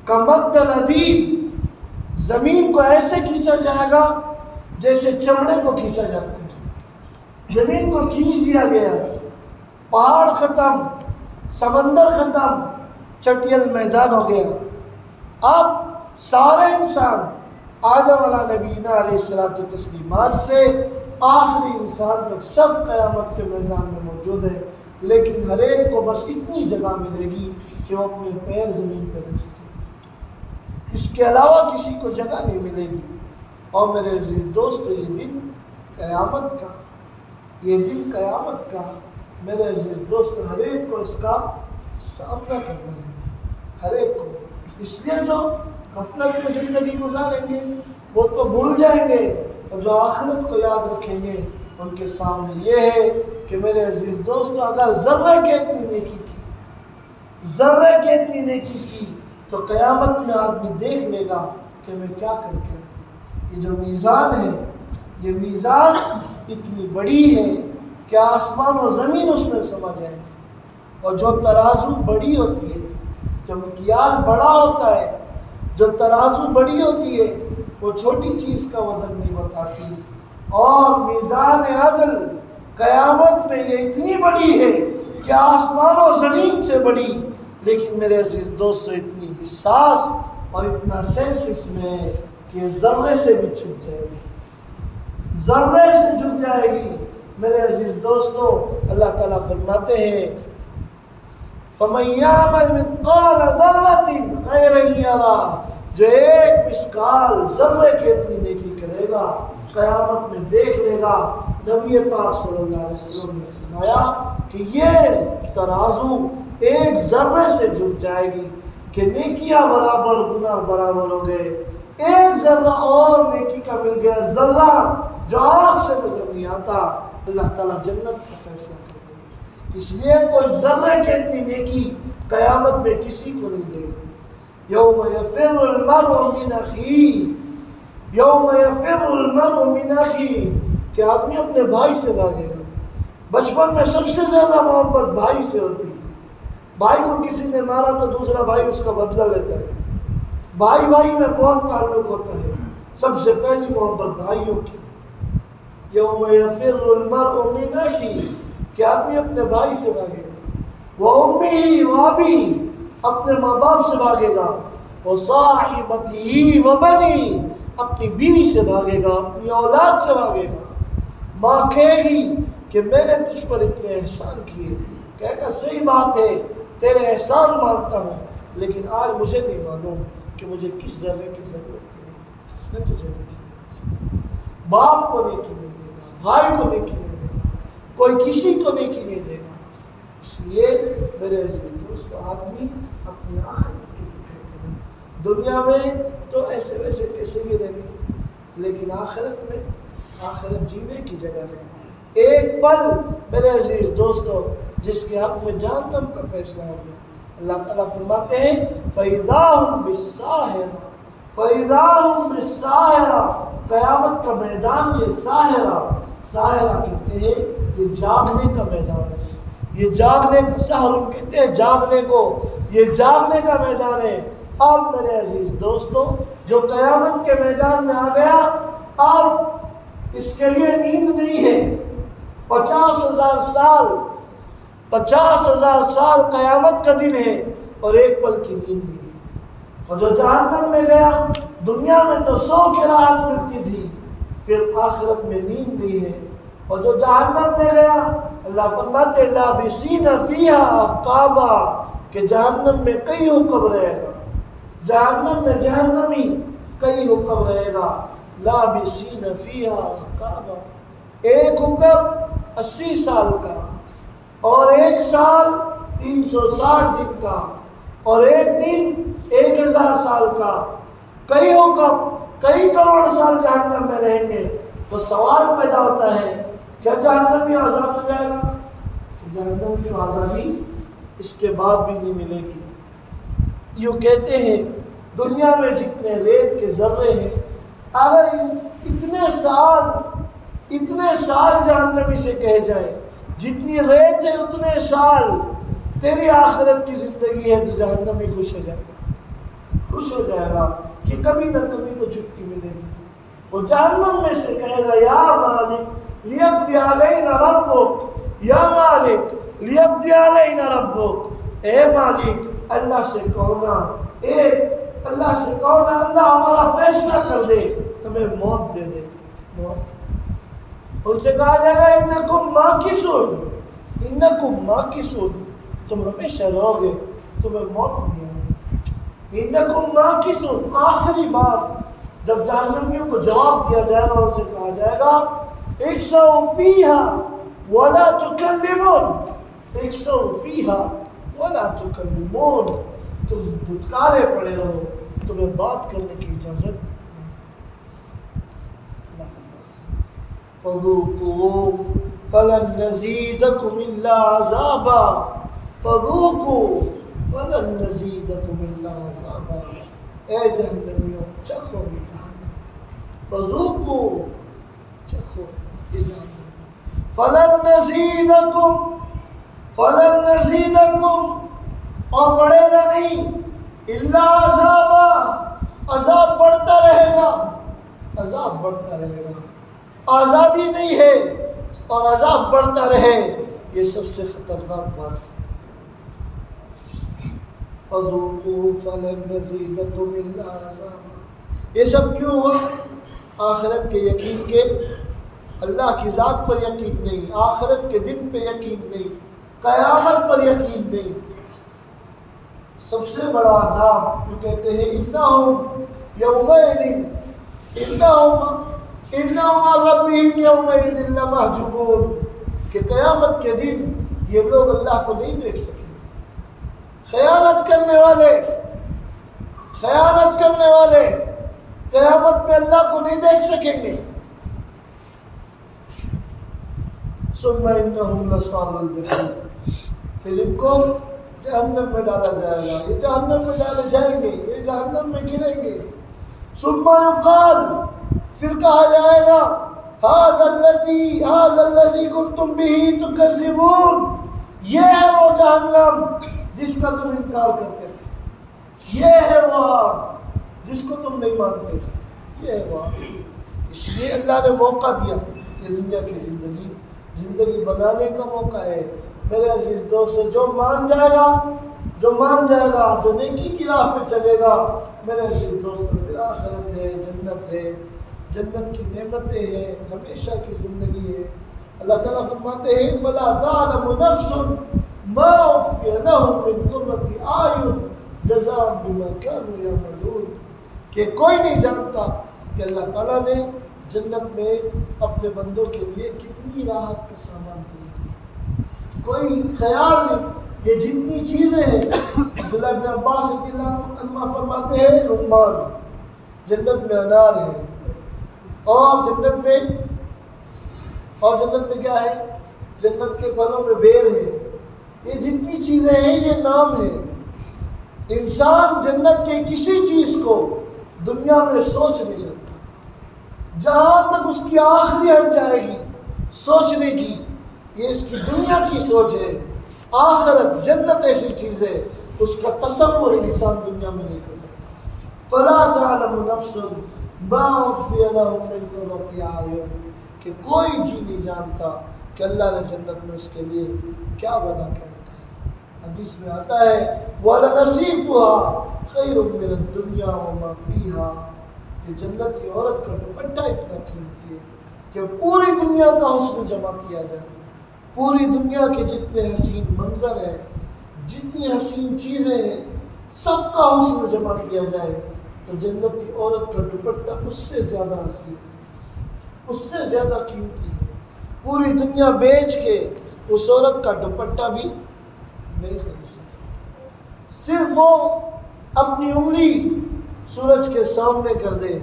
کمد الحدید، زمین کو ایسے کھینچا جائے گا جیسے چمڑے کو کھینچا جاتا ہے۔ زمین کو کھینچ دیا گیا، پہاڑ ختم، سمندر ختم، چٹیل میدان ہو گیا۔ اب سارے انسان آدم علیہ نبینا علیہ الصلوۃ والتسلیمات سے آخری انسان تک سب قیامت کے میدان میں موجود ہے، لیکن ہر ایک کو بس اتنی جگہ ملے گی کہ وہ اپنے پیر زمین پہ رکھ سکے، اس کے علاوہ کسی کو جگہ نہیں ملے گی۔ اور میرے عزیز دوستو، یہ دن قیامت کا میرے عزیز دوستو ہر ایک کو اس کا سامنا کرنا ہے، ہر ایک کو۔ اس لیے جو غفلت میں زندگی گزاریں گے وہ تو بھول جائیں گے، اور جو آخرت کو یاد رکھیں گے ان کے سامنے یہ ہے کہ میرے عزیز دوستو اگر ذرے کے اتنی نیکی کی تو قیامت میں آدمی دیکھ لے گا کہ میں کیا کر کے، یہ جو میزان ہے یہ میزان اتنی بڑی ہے کہ آسمان و زمین اس میں سما جائیں گے۔ اور جو ترازو بڑی ہوتی ہے، جو مکیال بڑا ہوتا ہے، جو ترازو بڑی ہوتی ہے وہ چھوٹی چیز کا وزن نہیں بتاتی، اور میزان عدل قیامت میں یہ اتنی بڑی ہے کہ آسمان و زمین سے بڑی، لیکن میرے عزیز دوستو اتنی حساس اور اتنا سینس اس میں ہے کہ ذرے سے بھی چھپ جائے گی، ذرے سے جھک جائے گی۔ میرے عزیز دوستو اللہ تعالیٰ فرماتے ہیں فَمَن يَعْمَلْ مِثْقَالَ ذَرَّةٍ خَيْرًا يَرَهُ، جو ایک مثقال ذرے کی اتنی نیکی کرے گا قیامت میں دیکھ لے گا۔ نبی پاک صلی اللہ علیہ وسلم نے فرمایا کہ یہ ترازو ایک ذرے سے جھک جائے گی کہ نیکیاں برابر، گناہ برابر ہو گئے، ایک ذرہ اور نیکی کا مل گیا، ذرہ جو آنکھ سے نظر نہیں آتا، اللہ تعالیٰ جنت کا فیصلہ کر دے گا۔ اس لیے کوئی ذرے کی اتنی نیکی قیامت میں کسی کو نہیں دے گا۔ یوم یفر المرء من اخیہ، یوم یفر المرء من اخیہ، کہ آدمی اپنے بھائی سے بھاگے گا۔ بچپن میں سب سے زیادہ محبت بھائی سے ہوتی ہے، بھائی کو کسی نے مارا تو دوسرا بھائی اس کا بدلہ لیتا ہے، بھائی بھائی میں بہت تعلق ہوتا ہے، سب سے پہلی محبت بھائیوں کی۔ یوم یفر المرء من اخیہ، کہ آدمی اپنے بھائی سے بھاگے گا، وامہ وابیہ، اپنے ماں باپ سے بھاگے گا، وصاحبتہ وبنیہ، اپنی بیوی سے بھاگے گا، اپنی اولاد سے بھاگے گا۔ ماں کہے گی کہ میں نے تجھ پر اتنے احسان کیے، کہے گا صحیح بات ہے تیرے احسان مانتا ہوں، لیکن آج مجھے نہیں معلوم کہ مجھے کس ذرے کی ضرورت ہے، میں تجھے نہیں۔ باپ کو نیکی نہیں دے گا، بھائی کو نیکی نہیں دے گا، کوئی کسی کو نیکی نہیں دے گا۔ اس لیے میرے عزیز دوستو آدمی اپنی آخرت کی فکر کرے۔ دنیا میں تو ایسے ویسے کیسے بھی رہیں، لیکن آخرت میں، آخرت جینے کی جگہ ہے۔ ایک پل میرے عزیز دوستو جس کے حق میں جہنم کا فیصلہ ہو گیا، اللہ تعالیٰ فرماتے ہیں فَإِذَا هُمْ بِالسَّاهِرَةِ، فَإِذَا هُمْ بِالسَّاهِرَةِ، قیامت کا میدان یہ ساہرہ کہتے ہیں، یہ جاگنے کا میدان ہے، یہ جاگنے کا سحر کہتے ہیں جاگنے کو، یہ جاگنے کا میدان ہے۔ اب میرے عزیز دوستو جو قیامت کے میدان میں آ گیا، اب اس کے لیے نیند نہیں ہے۔ 50,000 سال قیامت کا دن ہے اور ایک پل کی نیند نہیں ہے۔ اور جو جہنم میں گیا، دنیا میں تو 100 کی راحت ملتی تھی، پھر آخرت میں نیند نہیں ہے۔ اور جو جہنم میں گیا، اللہ فرماتے لابسین فیہا احقابا، کہ جہنم میں کئی حکم رہے گا، جہنم میں جہنمی کئی حکم رہے گا، لابسین فیہا احقابا، ایک حکم 80 سال کا، اور ایک سال 360 دن کا، اور ایک دن 1000 سال کا، کئی حکم کئی کروڑ سال جہنم میں رہیں گے۔ تو سوال پیدا ہوتا ہے کیا جہنمی آزاد ہو جائے گا؟ جہنم کی آزادی اس کے بعد بھی نہیں ملے گی۔ یوں کہتے ہیں دنیا میں جتنے ریت کے ذرے ہیں، اگر اتنے سال جہنمی سے کہے جائے، جتنی ریت ہے اتنے سال تیری آخرت کی زندگی ہے تو جہنم ہی خوش ہو جائے گا، خوش ہو جائے گا کہ کبھی نہ کبھی تو چھٹی ملے گی۔ وہ جہنم میں سے کہے گا یا مالک لیقضی علینا ربک، یا مالک لیقضی علینا ربک، اے مالک اللہ سے کہنا، اللہ سے کہنا اللہ ہمارا فیصلہ کر دے، ہمیں موت دے دے، موت۔ ان سے کہا جائے گا انکم ماکثون، انکم ماکثون، تم ہمیشہ رہو گے، تمہیں موت نہیں آئے گی۔ انکم ماکثون، آخری بار جب جہنمیوں کو جواب دیا جائے گا، ان سے کہا جائے گا اکسوا فیہا ولا تکلمون، اکسوا فیہا ولا تکلمون، تم دھتکارے پڑے رہو، تمہیں بات کرنے کی اجازت نہیں۔ فذوقوا فلن نزیدکم الا عذابا، فذوقوا فلن نزیدکم الا عذابا، اے جہنمیوں چکھو یہ جہنم، فذوقوا چکھو یہ جہنم، فلن نزیدکم، فلن نزیدکم، اور بڑھے گا نہیں، الا عذابا، عذاب بڑھتا رہے گا، عذاب بڑھتا رہے گا۔ آزادی نہیں ہے اور عذاب بڑھتا رہے، یہ سب سے خطرناک بات ہے۔ فذوقوا فلن نزیدکم الا عذابا، یہ سب کیوں ہوا؟ آخرت کے یقین کے، اللہ کی ذات پر یقین نہیں، آخرت کے دن پہ یقین نہیں، قیامت پر یقین نہیں۔ سب سے بڑا عذاب جو کہتے ہیں انہم یومئذ انہم عن ربہم یومئذ لمحجوبون، کہ قیامت کے دن یہ لوگ اللہ کو نہیں دیکھ سکیں گے۔ خیانت کرنے والے قیامت میں اللہ کو نہیں دیکھ سکیں گے۔ ثم انہم لصال الجحیم، پھر ان کو جہنم میں ڈالا جائے گا، یہ جہنم میں ڈالے جائیں گے، یہ جہنم میں گریں گے۔ ثم یقال، پھر کہا جائے گا ھذا الذی کنتم بہ تکذبون، یہ ہے وہ جہنم جس کا تم انکار کرتے تھے، یہ ہے وہ آگ جس کو تم نہیں مانتے تھے، یہ ہے وہ آگ۔ اس لیے اللہ نے موقع دیا، یہ دنیا کی زندگی بنانے کا موقع ہے۔ میرے عزیز دوستو، جو مان جائے گا، جو نیکی کی راہ پہ چلے گا، میرے عزیز دوستو، پھر آخرت ہے، جنت ہے، جنت کی نعمتیں ہیں، ہمیشہ کی زندگی ہے۔ اللہ تعالیٰ فرماتے ہیں فَلَا تَعْلَمُ نَفْسٌ مَا أُخْفِيَ لَهُم مِّن قُرَّةِ أَعْيُنٍ جَزَاءً بِمَا كَانُوا يَعْمَلُونَ، کہ کوئی نہیں جانتا کہ اللہ تعالیٰ نے جنت میں اپنے بندوں کے لیے کتنی راحت کا سامان دیا، کوئی خیال نہیں۔ یہ جتنی چیزیں ہیں، عبداللہ بن عباس رضی اللہ عنہ فرماتے ہیں رمان، جنت میں انار ہے، اور جنت میں کیا ہے؟ جنت کے پھلوں میں بیر ہے۔ یہ جتنی چیزیں ہیں یہ نام ہے۔ انسان جنت کے کسی چیز کو دنیا میں سوچ نہیں سکتا، جہاں تک اس کی آخری حد جائے گی سوچنے کی، یہ اس کی دنیا کی سوچ ہے۔ آخرت جنت ایسی چیز ہے، اس کا تصور انسان دنیا میں نہیں کر سکتا۔ فَلَا تَعْلَمُ نَفْسٌ مَا أُخْفِيَ لَهُم مِّن قُرَّةِ أَعْيُنٍ، کہ کوئی جی نہیں جانتا کہ اللہ نے جنت میں اس کے لیے کیا بنا کے رکھا ہے۔ حدیث میں آتا ہے وَلَنَصِيفُهَا خَيْرٌ مِّنَ الدُّنْيَا وَمَا فِيهَا، کہ جنت کی عورت کا دوپٹہ اتنا قیمتی ہے کہ پوری دنیا کا حسن جمع کیا جائے، پوری دنیا کے جتنے حسین منظر ہیں، جتنی حسین چیزیں ہیں، سب کا حسن جمع کیا جائے تو جنت کی عورت کا دوپٹہ اس سے زیادہ حسین ہے، اس سے زیادہ قیمتی ہے۔ پوری دنیا بیچ کے اس عورت کا دوپٹہ بھی نہیں خرید سکتا۔ صرف وہ اپنی انگلی سورج کے سامنے کر دے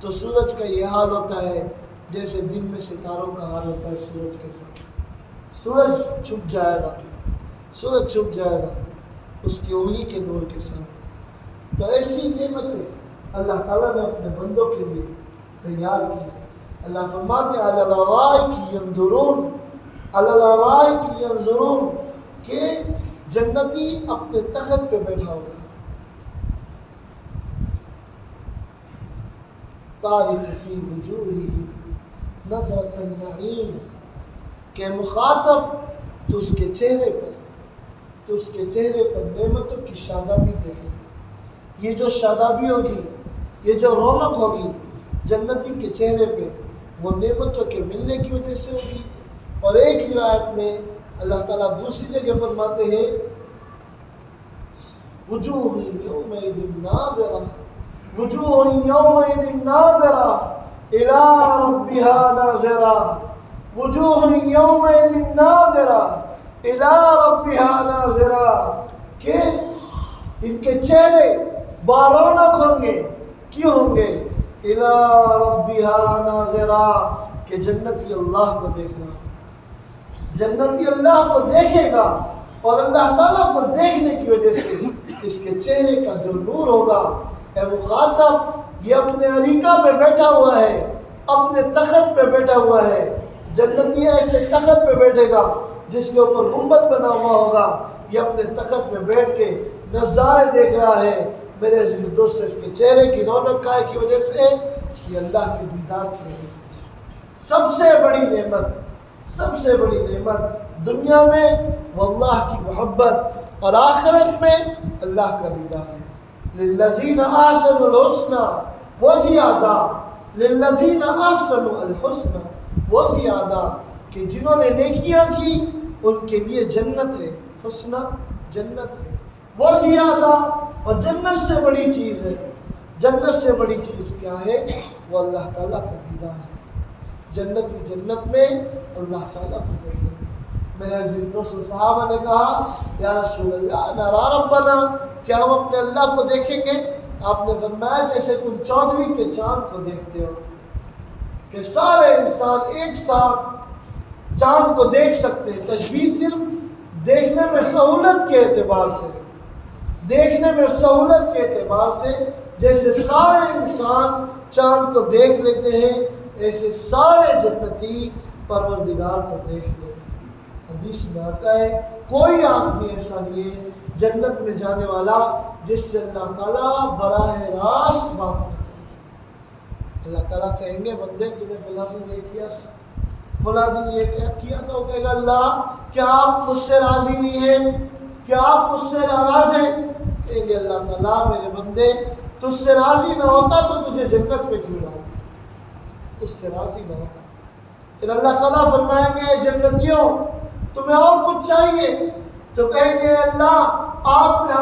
تو سورج کا یہ حال ہوتا ہے جیسے دن میں ستاروں کا حال ہوتا ہے سورج کے سامنے۔ سورج چھپ جائے گا اس کی انگلی کے نور کے سامنے۔ تو ایسی نعمتیں اللہ تعالیٰ نے اپنے بندوں کے لیے تیار کی۔ اللہ فرماتے علی الارائک ینظرون، علی الارائک ینظرون، کہ جنتی اپنے تخت پہ بیٹھا ہوگا. تعرف فی وجوہہم نظرۃ النعیم، کہ مخاطب تو اس کے چہرے پر نعمتوں کی شادابی دیکھے. یہ جو شادابی ہوگی، یہ جو رونق ہوگی جنتی کے چہرے پہ، وہ نعمتوں کے ملنے کی وجہ سے ہوگی. اور ایک روایت میں اللہ تعالیٰ دوسری جگہ فرماتے ہیں وجوہ یومئذ ناظرہ، وجوہ یومئذ ناظرہ الی ربها ناظرہ، وجوہ یومئذ ناظرہ الی ربها ناظرہ، کہ ان کے چہرے بارونق ہوں گے. کیوں ہوں گے؟ الی ربها ناظرہ، کہ جنتی اللہ کو دیکھنا. جنتی اللہ کو دیکھے گا اور اللہ تعالیٰ کو دیکھنے کی وجہ سے اس کے چہرے کا جو نور ہوگا. اے مخاطب، یہ اپنے اریکہ پہ بیٹھا ہوا ہے، اپنے تخت پہ بیٹھا ہوا ہے. جنتی ایسے تخت پہ بیٹھے گا جس کے اوپر گنبد بنا ہوا ہوگا. یہ اپنے تخت پہ بیٹھ کے نظارے دیکھ رہا ہے. میرے عزیز دوست، اس کے چہرے کی رونق کا کی وجہ سے، یہ اللہ کے دیدار کی وجہ سے. سب سے بڑی نعمت دنیا میں وہ اللہ کی محبت، اور آخرت میں اللہ کا دیدار ہے. للذین احسنوا الحسنى وزیادہ، للذین احسنوا الحسنى وزیادہ، کہ جنہوں نے نیکیاں کی ان کے لیے جنت ہے. حسنہ جنت ہے، وہ زیادہ، اور جنت سے بڑی چیز ہے. جنت سے بڑی چیز کیا ہے؟ وہ اللہ تعالیٰ کا دیدار ہے. جنتی جنت میں اللہ تعالیٰ کو دیکھیں. میرے عزیز دوستو، صحابہ نے کہا یا رسول اللہ نرا ربنا، کیا ہم اپنے اللہ کو دیکھیں گے؟ آپ نے فرمایا جیسے تم 14ویں کے چاند کو دیکھتے ہو، کہ سارے انسان ایک ساتھ چاند کو دیکھ سکتے ہیں. تشبیہ صرف دیکھنے میں سہولت کے اعتبار سے، دیکھنے میں سہولت کے اعتبار سے جیسے سارے انسان چاند کو دیکھ لیتے ہیں، ایسے سارے جنتی پروردگار کو دیکھ لیں. حدیث میں آتا ہے کوئی آدمی ایسا نہیں ہے جنت میں جانے والا جس سے اللہ تعالیٰ براہ راست بات نہ کرے. اللہ تعالیٰ کہیں گے بندے تُو نے فلاں دن یہ کیا تھا، فلاں دن یہ کیا تھا. وہ کہے گا اللہ کیا آپ مجھ سے راضی نہیں ہیں؟ کیا آپ مجھ سے ناراض ہیں؟ کہیں گے اللہ تعالیٰ میرے بندے تجھ سے راضی نہ ہوتا تو تجھے جنت میں کیوں ڈالتا، تجھ سے راضی نہ ہوتا. پھر اللہ تعالیٰ فرمائیں گے جنتیوں تمہیں اور کچھ چاہیے؟ تو کہیں گے اللہ آپ نے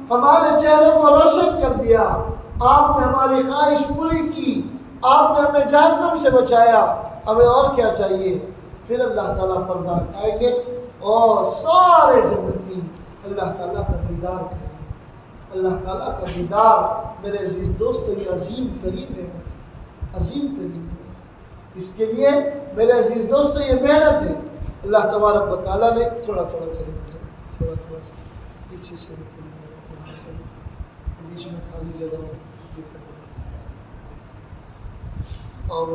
ہمارے چہروں کو روشن کر دیا، آپ نے ہماری خواہش پوری کی، آپ نے ہمیں جہنم سے بچایا، ہمیں اور کیا چاہیے؟ پھر اللہ تعالیٰ پردہ ہٹائیں گے اور سارے جنتی اللہ تعالیٰ کا دیدار کریں. اللہ تعالیٰ کا دیدار میرے عزیز دوستو یہ عظیم ترین نعمت ہے، عظیم ترین نعمت. اس کے لیے میرے عزیز دوستو یہ محنت ہے. اللہ تبارک و تعالیٰ نے تھوڑا کریں، تھوڑا سا پیچھے سے بیچ میں خالی جگہ اور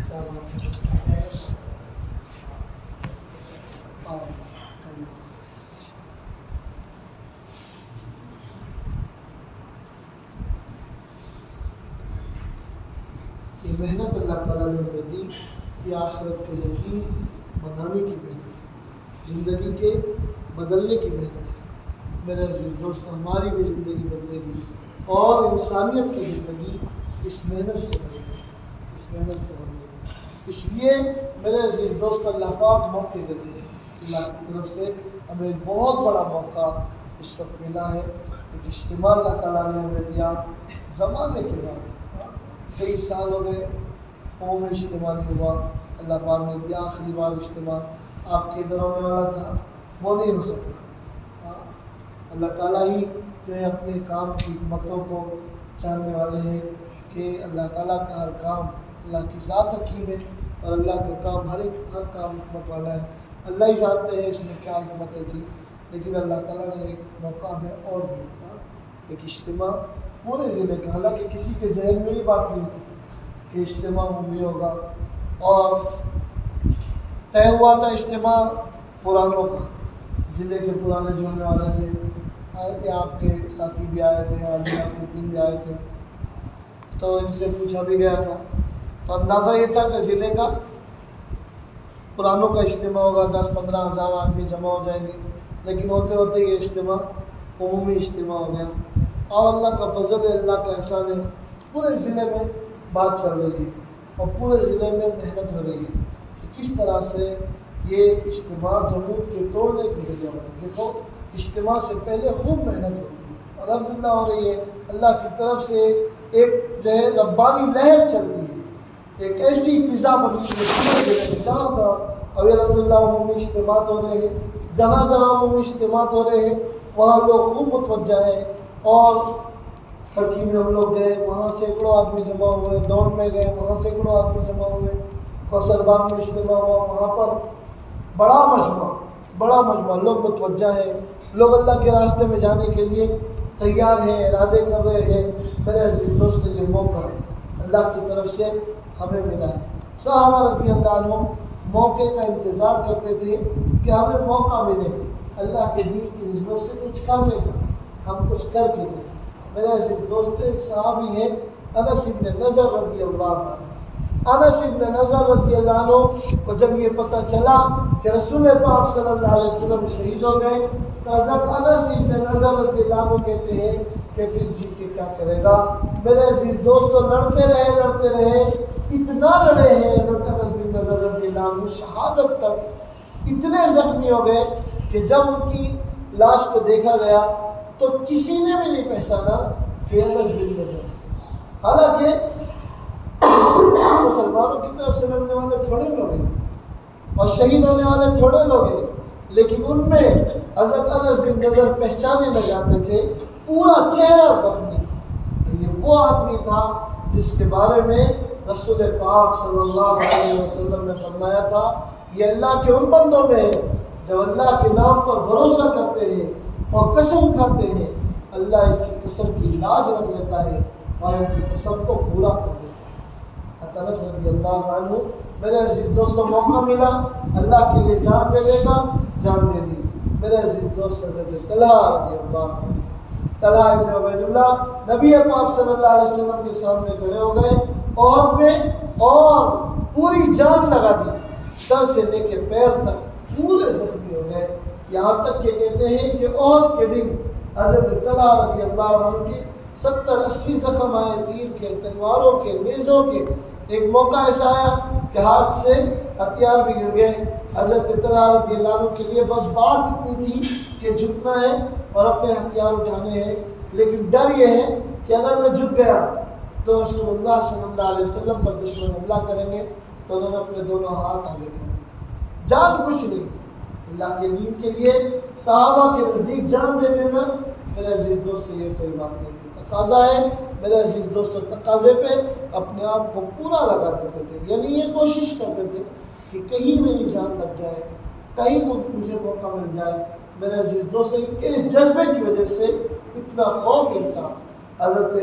کیا بات ہے. یہ محنت اللہ تعالیٰ نے ہمیں دی، یہ آخرت کا یقین بنانے کی محنت ہے، زندگی کے بدلنے کی محنت ہے. میرے عزیز دوستو ہماری بھی زندگی بدلے گی اور انسانیت کی زندگی اس محنت سے بنے گی، اس محنت سے بنے گی. اس لیے میرے عزیز دوستو اللہ پاک موقع دیتے ہیں. اللہ کی طرف سے ہمیں بہت بڑا موقع اس وقت ملا ہے. ایک اجتماع اللہ تعالیٰ نے ہمیں دیا زمانے کے بعد. کئی سال ہو گئے قوم اجتماع نہیں ہوا، اللہ پاک نے دیا آخری بار اجتماع. آپ کے ادھر ہونے والا تھا وہ نہیں ہو سکا. اللہ تعالیٰ ہی جو ہے اپنے کام کی حکمتوں کو جاننے والے ہیں کہ اللہ تعالیٰ کا ہر کام اللہ کی ذات حکیم ہے اور اللہ کا کام ہر کام حکمت والا ہے. اللہ ہی جانتے ہیں اس میں کیا حکمتیں تھیں، لیکن اللہ تعالیٰ نے ایک موقع ہمیں اور دیا، ایک اجتماع پورے ضلع کا. حالانکہ کسی کے ذہن میں یہ بات نہیں تھی کہ اجتماع بھی ہوگا، اور طے ہوا تھا اجتماع پرانوں کا، ضلع کے پرانے جو ہونے والے تھے، کہ آپ کے ساتھی بھی آئے تھے اور نافرین بھی آئے تھے، تو ان سے پوچھا بھی گیا تھا، تو اندازہ یہ تھا کہ ضلع کا پرانوں کا اجتماع ہوگا، 10-15 ہزار آدمی جمع ہو جائیں گے، لیکن ہوتے ہوتے یہ اجتماع عمومی اجتماع ہو گیا۔ اور اللہ کا فضل ہے، اللہ کا احسان ہے، پورے ضلع میں بات چل رہی ہے اور پورے ضلع میں محنت ہو رہی ہے کہ کس طرح سے یہ اجتماع جمود کے توڑنے کے ذریعہ بنے۔ دیکھو اجتماع سے پہلے خوب محنت ہوتی ہے، الحمدللہ ہو رہی ہے، اللہ کی طرف سے ایک جو ہے ربانی لہر چلتی ہے، ایک ایسی فضا بنی ہے جہاں تھا ابھی الحمدللہ عمومی اجتماعات ہو رہے ہیں، جہاں جہاں عمومی اجتماعات ہو رہے ہیں وہاں لوگ خوب متوجہ ہیں۔ اور ترکی میں ہم لوگ گئے، وہاں سینکڑوں آدمی جمع ہوئے، دوڑ میں گئے، وہاں سینکڑوں آدمی جمع ہوئے، کوثر باغ میں اجتماع ہوا، وہاں پر بڑا مجمع لوگ متوجہ ہیں، لوگ اللہ کے راستے میں جانے کے لیے تیار ہیں، ارادے کر رہے ہیں۔ میرے عزیز دوست، یہ موقع ہے اللہ کی طرف سے ہمیں ملا ہے۔ صحابہ رضی اللہ عنہ موقع کا انتظار کرتے تھے کہ ہمیں موقع ملے اللہ کے دین کی نسبت سے کچھ کرنے کا، ہم کچھ کر کے دیں۔ میرے عزیز دوست، ایک صحابی ہے انس بن نضر رضی اللہ عنہ۔ انس بن نضر رضی اللہ عنہ کو جب یہ پتہ چلا کہ رسول پاک صلی اللہ علیہ وسلم شہید ہو گئے تو حضرت انس بن نضر رضی اللہ عنہ کہتے ہیں کہ پھر جی کے کیا کرے گا۔ میرے عزیز دوستو، لڑتے رہے، اتنا لڑے ہیں حضرت انس بن نضر رضی اللہ عنہ شہادت تک، اتنے زخمی ہو گئے کہ جب ان کی لاش کو دیکھا گیا تو کسی نے بھی نہیں پہچانا کہ انس بن نضر ہے۔ حالانکہ مسلمانوں کی طرف سے لڑنے والے تھوڑے لوگ ہیں اور شہید ہونے والے تھوڑے لوگ ہیں، لیکن ان میں حضرت انس بن نضر پہچانے نہ جاتے تھے، پورا چہرہ زخمی۔ یہ وہ آدمی تھا جس کے بارے میں رسول پاک صلی اللہ علیہ وسلم نے فرمایا تھا یہ اللہ کے ان بندوں میں ہے جب اللہ کے نام پر بھروسہ کرتے ہیں اور قسم کھاتے ہیں، اللہ ان کی قسم کی لاج رکھ لیتا ہے اور ان کی قسم کو پورا کر دیتا ہے۔ انس رضی اللہ عنہ، میرے عزیز دوستوں، موقع ملا اللہ کے لیے جان دے دے گا، جان دے دی۔ میرے عزیز دوست، حضرت طلحہ رضی اللہ عنہ، طلحہ ابن عبید اللہ نبی پاک صلی اللہ علیہ وسلم کے سامنے کھڑے ہو گئے اور پوری جان لگا دی، سر سے لے کے پیر تک پورے زخمی ہو گئے، یہاں تک کہ کہتے ہیں کہ احد کے دن حضرت طلحہ رضی اللہ عنہ کے 70-80 زخم آئے، تیر کے، تلواروں کے، نیزوں کے۔ ایک موقع ایسا آیا کہ ہاتھ سے ہتھیار بھی گر گئے۔ حضرت طلحہ رضی اللہ عنہ کے لیے بس بات اتنی تھی کہ جھکنا ہے اور اپنے ہتھیار اٹھانے ہیں، لیکن ڈر یہ ہے کہ اگر میں جھک گیا تو رسول اللہ صلی اللہ علیہ وسلم پر دشمن حملہ کریں گے، تو انہوں نے اپنے دونوں ہاتھ آگے کر دیے۔ جان کچھ نہیں، اللہ کے دین کے لیے صحابہ کے نزدیک جان دے دینا میرے عزیز دوست یہ کوئی بات نہیں تھی، تقاضا ہے میرے عزیز دوستوں، تقاضے پہ اپنے آپ کو پورا لگا دیتے تھے، یعنی یہ کوشش کرتے تھے کہ کہیں میری جان لگ جائے، کہیں مجھے موقع مل جائے۔ میرے عزیز دوستوں، اس جذبے کی وجہ سے اتنا خوف ان کا، حضرت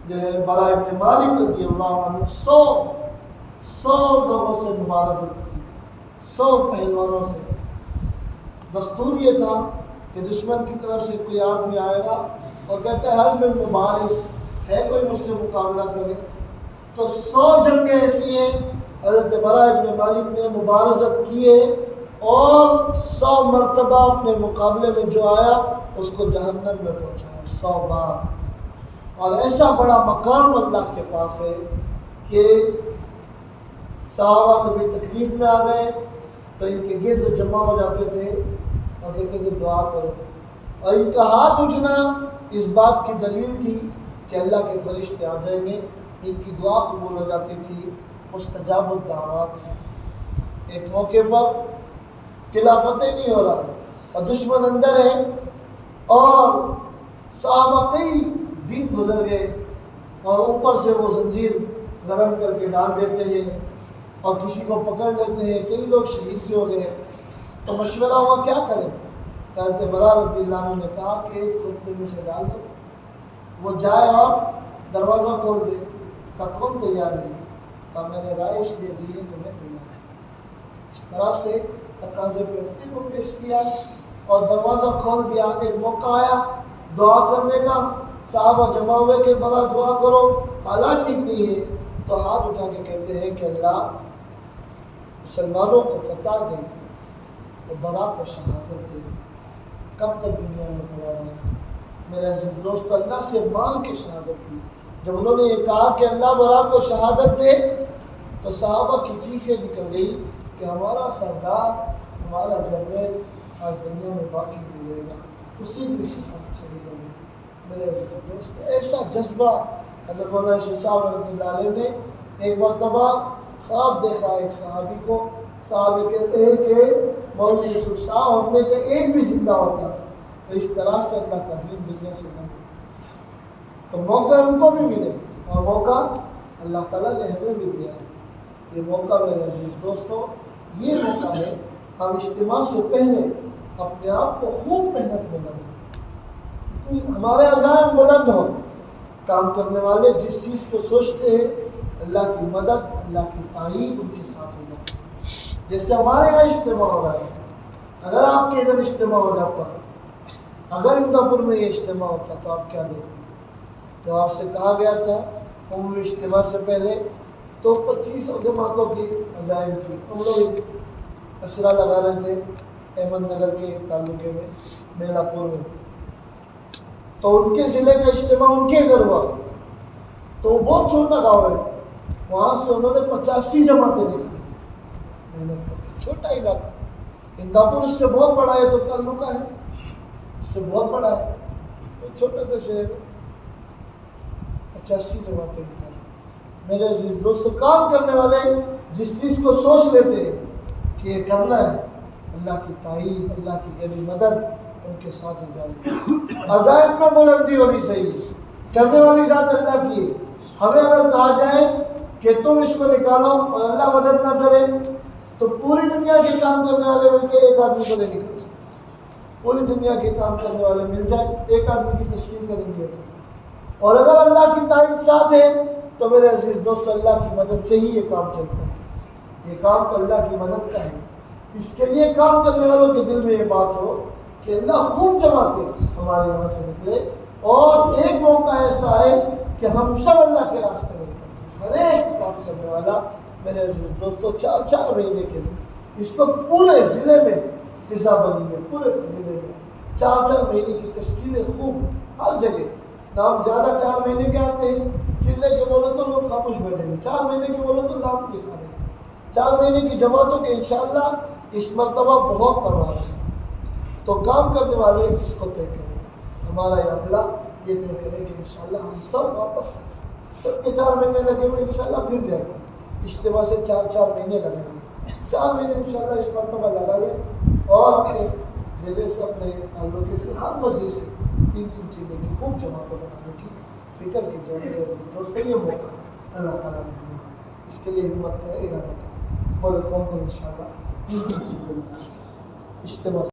جو ہے براء ابن مالک رضی اللہ عنہ 100 لوگوں سے مبارزت کی، 100 پہلوانوں سے۔ دستور یہ تھا کہ دشمن کی طرف سے کوئی آدمی آئے گا اور کہتا ہے حل من مبارز، ہے کوئی مجھ سے مقابلہ کرے، تو 100 جنگیں ایسی ہیں حضرت براء ابن مالک نے مبارزت کی ہے، اور 100 مرتبہ اپنے مقابلے میں جو آیا اس کو جہنم میں پہنچایا 100 بار۔ اور ایسا بڑا مقام اللہ کے پاس ہے کہ صحابہ کبھی تکلیف میں آ گئے تو ان کے گرد جمع ہو جاتے تھے اور کہتے تھے دعا کرو، اور ان کا ہاتھ اٹھنا اس بات کی دلیل تھی کہ اللہ کے فرشتے آ جائیں گے، ان کی دعا قبول ہو جاتی تھی، مستجاب الدعوات تھی۔ ایک موقع پر قلعہ فتح نہیں ہو رہا اور دشمن اندر ہے، اور صحابہ کئی دن گزر گئے اور اوپر سے وہ زنجیر گرم کر کے ڈال دیتے ہیں اور کسی کو پکڑ لیتے ہیں، کئی لوگ شہید بھی ہو گئے۔ تو مشورہ ہوا کیا کریں؟ حضرت براء رضی اللہ عنہ نے کہا کہ ایک ٹوکرے میں سے ڈال دو، وہ جائے اور دروازہ کھول دے۔ کا کون تیار ہے؟ کہا میں نے رائے اس لیے دی ہے کہ میں تیار ہوں۔ اس طرح سے تقاضے پہ اپنے کو پیش کیا اور دروازہ کھول دیا. ایک موقع آیا دعا کرنے کا, صحابہ جمع ہوئے کہ بڑا دعا کرو, حالات ٹھیک نہیں ہے, تو ہاتھ اٹھا کے کہتے ہیں کہ اللہ مسلمانوں کو فتح دے اور برا کو شہادت دے. کب تک دنیا میں پڑا رہا؟ میرے عزیز دوست, اللہ سے مانگ کے شہادت دی. جب انہوں نے یہ کہا کہ اللہ برا کو شہادت دے تو صحابہ کی چیخیں نکل گئی کہ ہمارا سردار, ہمارا جنرل آج دنیا میں باقی نہیں رہے گا, اسی بھی شہادت چلی گئی. میرے عزیز دوست, ایسا جذبہ حضرت مولانا شاہ صاحب رحمۃ اللہ علیہ نے ایک مرتبہ خواب دیکھا ایک صحابی کو. صحابی کہتے ہیں کہ مولوی یوسف صاحب ہم میں کہ ایک بھی زندہ ہوتا تو اس طرح سے اللہ کا دین دنیا سے نہ, تو موقع ان کو بھی ملے, اور موقع اللہ تعالیٰ نے ہمیں بھی دیا ہے. یہ موقع میرے عزیز دوستوں, یہ موقع ہے ہم اجتماع سے پہلے اپنے آپ کو خوب محنت میں لگائیں, ہمارے عزائم بلند ہوں. کام کرنے والے جس چیز کو سوچتے ہیں اللہ کی مدد, اللہ کی تائید ان کے ساتھ ہو جاتی ہے. جیسے ہمارے یہاں اجتماع ہو رہا ہے, اگر آپ کے ادھر اجتماع ہو جاتا, اگر انداپور میں یہ اجتماع ہوتا تو آپ کیا دیتے؟ تو آپ سے کہا گیا تھا عمومی اجتماع سے پہلے تو 25 جماعتوں کی عزائم کی ہم لوگ اسرا لگا رہے تھے احمد نگر کے تعلقے میں میلا پور میں. تو ان کے ضلع کا اجتماع ان کے ادھر ہوا, تو وہ بہت چھوٹا گاؤں ہے, وہاں سے انہوں نے 85 جماعتیں نکالی محنت کر کے. چھوٹا علاقہ, انداپور اس سے بہت بڑا ہے تو تعلقہ ہے, اس سے بہت بڑا ہے, چھوٹا سا شہر, 85 جماعتیں نکالی. میرے عزیز دوستو, کام کرنے والے جس چیز کو سوچ لیتے ہیں کہ یہ کرنا ہے, اللہ کی تائید, اللہ کی گہری مدد ان کے ساتھ ہو جائے. عزائم میں بلندی ہونی چاہیے, کرنے والی ذات اللہ کی ہے. ہمیں اگر کہا جائے کہ تم اس کو نکالو اور اللہ مدد نہ کرے تو پوری دنیا کے کام کرنے والے مل کے ایک آدمی کو نہیں نکال سکتے. پوری دنیا کے کام کرنے والے مل جائیں, ایک آدمی کی تشکیل کریں گے. اور اگر اللہ کی تائید ساتھ ہے تو میرے عزیز دوستو اللہ کی مدد سے ہی یہ کام چلتا ہے. یہ کام تو اللہ کی مدد کا ہے. اس کے لیے کام کرنے والوں کے دل میں یہ بات ہو کہ اللہ خوب جماعتیں ہمارے یہاں سے نکلے, اور ایک موقع ایسا ہے کہ ہم سب اللہ کے راستے میں نکلتے. ہر ایک کام کرنے والا میرے عزیز دوستو 4 مہینے کے لیے, اس وقت پورے ضلع میں فضا بنی ہے, پورے ضلع میں 4 مہینے کی تشکیلیں خوب ہر جگہ. نام زیادہ 4 مہینے کے آتے ہیں, ضلع کے بولو تو لوگ خاموش بیٹھیں گے, 4 مہینے کے بولو تو نام لکھا رہے ہیں. 4 مہینے کی جماعتوں کے انشاءاللہ اس مرتبہ بہت پرواز ہے. تو کام کرنے والے اس کو طے کریں. ہمارا یہ عملہ یہ طے کرے کہ انشاءاللہ ہم سب واپس, سب کے 4 مہینے لگے ہوئے انشاءاللہ پھر جائے گا. اجتماع سے 4 مہینے لگیں گے, 4 مہینے انشاءاللہ اس مرتبہ لگا لیں, اور اپنے ضلع سے اپنے تعلقے سے ہر مسجد سے 3 چیزیں کی خوب جماعتیں بنانے کی فکر کی جائے. دوستوں یہ موقع اللہ تعالیٰ نے ہمیں, اس کے لیے ہمت کرے, ارادہ کرے. بولے کون کون انشاءاللہ اجتماع